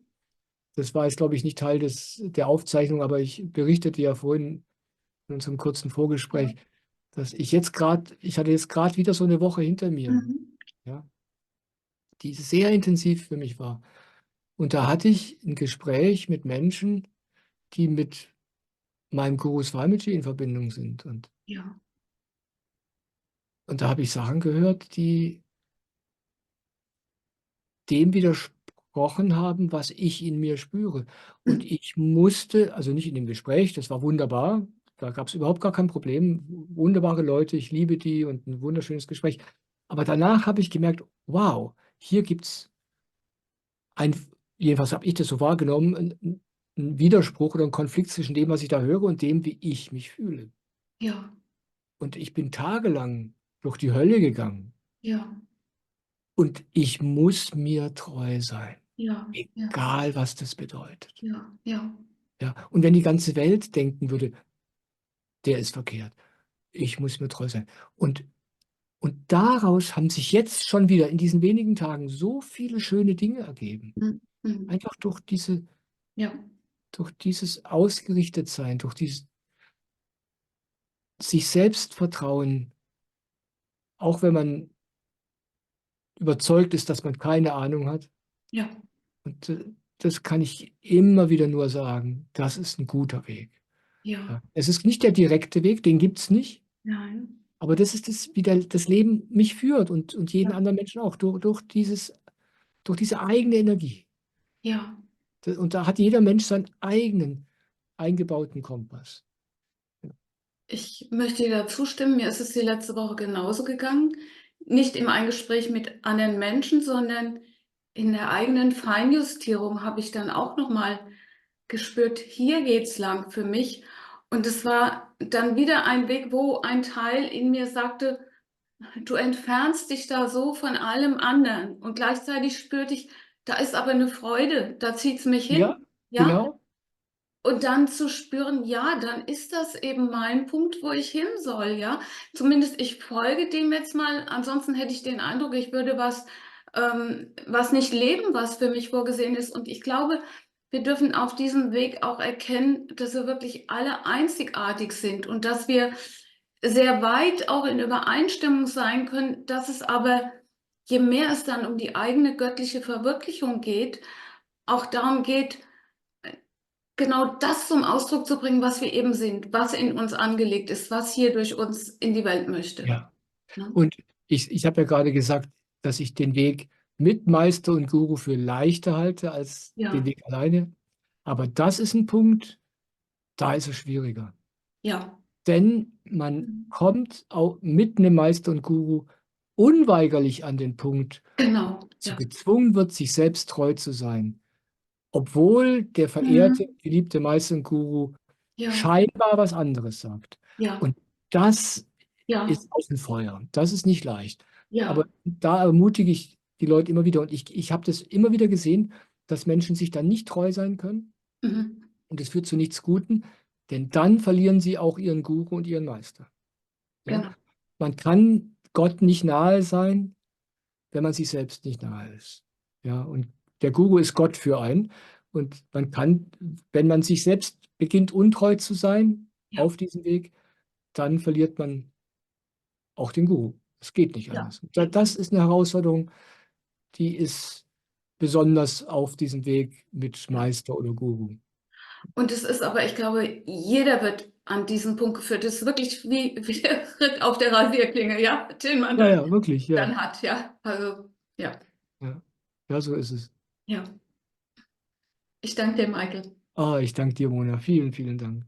Das war jetzt, glaube ich, nicht Teil der Aufzeichnung, aber ich berichtete ja vorhin in unserem kurzen Ja. Vorgespräch, dass ich hatte jetzt gerade wieder so eine Woche hinter mir, Mhm. ja, die sehr intensiv für mich war. Und da hatte ich ein Gespräch mit Menschen, die mit meinem Guru Swamiji in Verbindung sind. Ja. Und da habe ich Sachen gehört, die dem widersprochen haben, was ich in mir spüre. Und Mhm. ich musste, also nicht in dem Gespräch, das war wunderbar, da gab es überhaupt gar kein Problem. Wunderbare Leute, ich liebe die und ein wunderschönes Gespräch. Aber danach habe ich gemerkt, wow, hier gibt es ein, jedenfalls habe ich das so wahrgenommen, ein Widerspruch oder ein Konflikt zwischen dem, was ich da höre und dem, wie ich mich fühle. Ja. Und ich bin tagelang durch die Hölle gegangen. Ja. Und ich muss mir treu sein, Ja. Ja. egal was das bedeutet. Ja. Ja. Ja, und wenn die ganze Welt denken würde, der ist verkehrt, ich muss mir treu sein. Und daraus haben sich jetzt schon wieder in diesen wenigen Tagen so viele schöne Dinge ergeben. Mhm. Mhm. Einfach Ja. durch dieses Ausgerichtetsein, durch dieses sich selbst vertrauen, auch wenn man überzeugt ist, dass man keine Ahnung hat. Ja. Und das kann ich immer wieder nur sagen, das ist ein guter Weg. Ja. Ja. Es ist nicht der direkte Weg, den gibt es nicht. Nein. Aber das ist es, wie das Leben mich führt und jeden Ja. anderen Menschen auch, durch diese eigene Energie. Ja. Und da hat jeder Mensch seinen eigenen eingebauten Kompass. Ja, Ich möchte dir da zustimmen. Mir ist es die letzte Woche genauso gegangen. Nicht im Eingespräch mit anderen Menschen, sondern in der eigenen Feinjustierung habe ich dann auch nochmal gespürt, hier geht's lang für mich. Und es war dann wieder ein Weg, wo ein Teil in mir sagte, du entfernst dich da so von allem anderen. Und gleichzeitig spürte ich, da ist aber eine Freude, da zieht's mich ja, hin. Ja, genau. und dann zu spüren, ja, dann ist das eben mein Punkt, wo ich hin soll, ja. Zumindest ich folge dem jetzt mal. Ansonsten hätte ich den Eindruck, ich würde was nicht leben, was für mich vorgesehen ist. Und ich glaube, wir dürfen auf diesem Weg auch erkennen, dass wir wirklich alle einzigartig sind und dass wir sehr weit auch in Übereinstimmung sein können, dass es aber, je mehr es dann um die eigene göttliche Verwirklichung geht, auch darum geht, genau das zum Ausdruck zu bringen, was wir eben sind, was in uns angelegt ist, was hier durch uns in die Welt möchte. Ja. Ne? Und ich habe ja gerade gesagt, dass ich den Weg mit Meister und Guru für leichter halte als den Ja, Weg alleine. Aber das ist ein Punkt, da ist es schwieriger. ja, Denn man kommt auch mit einem Meister und Guru unweigerlich an den Punkt, genau, so ja. gezwungen wird, sich selbst treu zu sein, obwohl der verehrte, Mhm. geliebte Meister und Guru Ja, scheinbar was anderes sagt. ja, Und das ja, ist aus dem Feuer. Das ist nicht leicht. Aber ja, da ermutige ich die Leute immer wieder. Und ich habe das immer wieder gesehen, dass Menschen sich dann nicht treu sein können. mhm. Und es führt zu nichts Guten, denn dann verlieren sie auch ihren Guru und ihren Meister. Ja? Genau, Man kann Gott nicht nahe sein, wenn man sich selbst nicht nahe ist. Ja? Und der Guru ist Gott für einen. Und man kann, wenn man sich selbst beginnt, untreu zu sein ja, auf diesem Weg, dann verliert man auch den Guru. Es geht nicht ja, anders. ja. Das ist eine Herausforderung, die ist besonders auf diesem Weg mit Ja. Meister oder Guru. Und es ist aber, ich glaube, jeder wird an diesen Punkt geführt. Es ist wirklich wie der Ritt auf der Rasierklinge, ja, den man Ja, ja, wirklich, ja. dann hat, ja. Also, ja, Ja, ja, so ist es. ja. Ich danke dir, Michael. Ah, ich danke dir, Mona. Vielen, vielen Dank.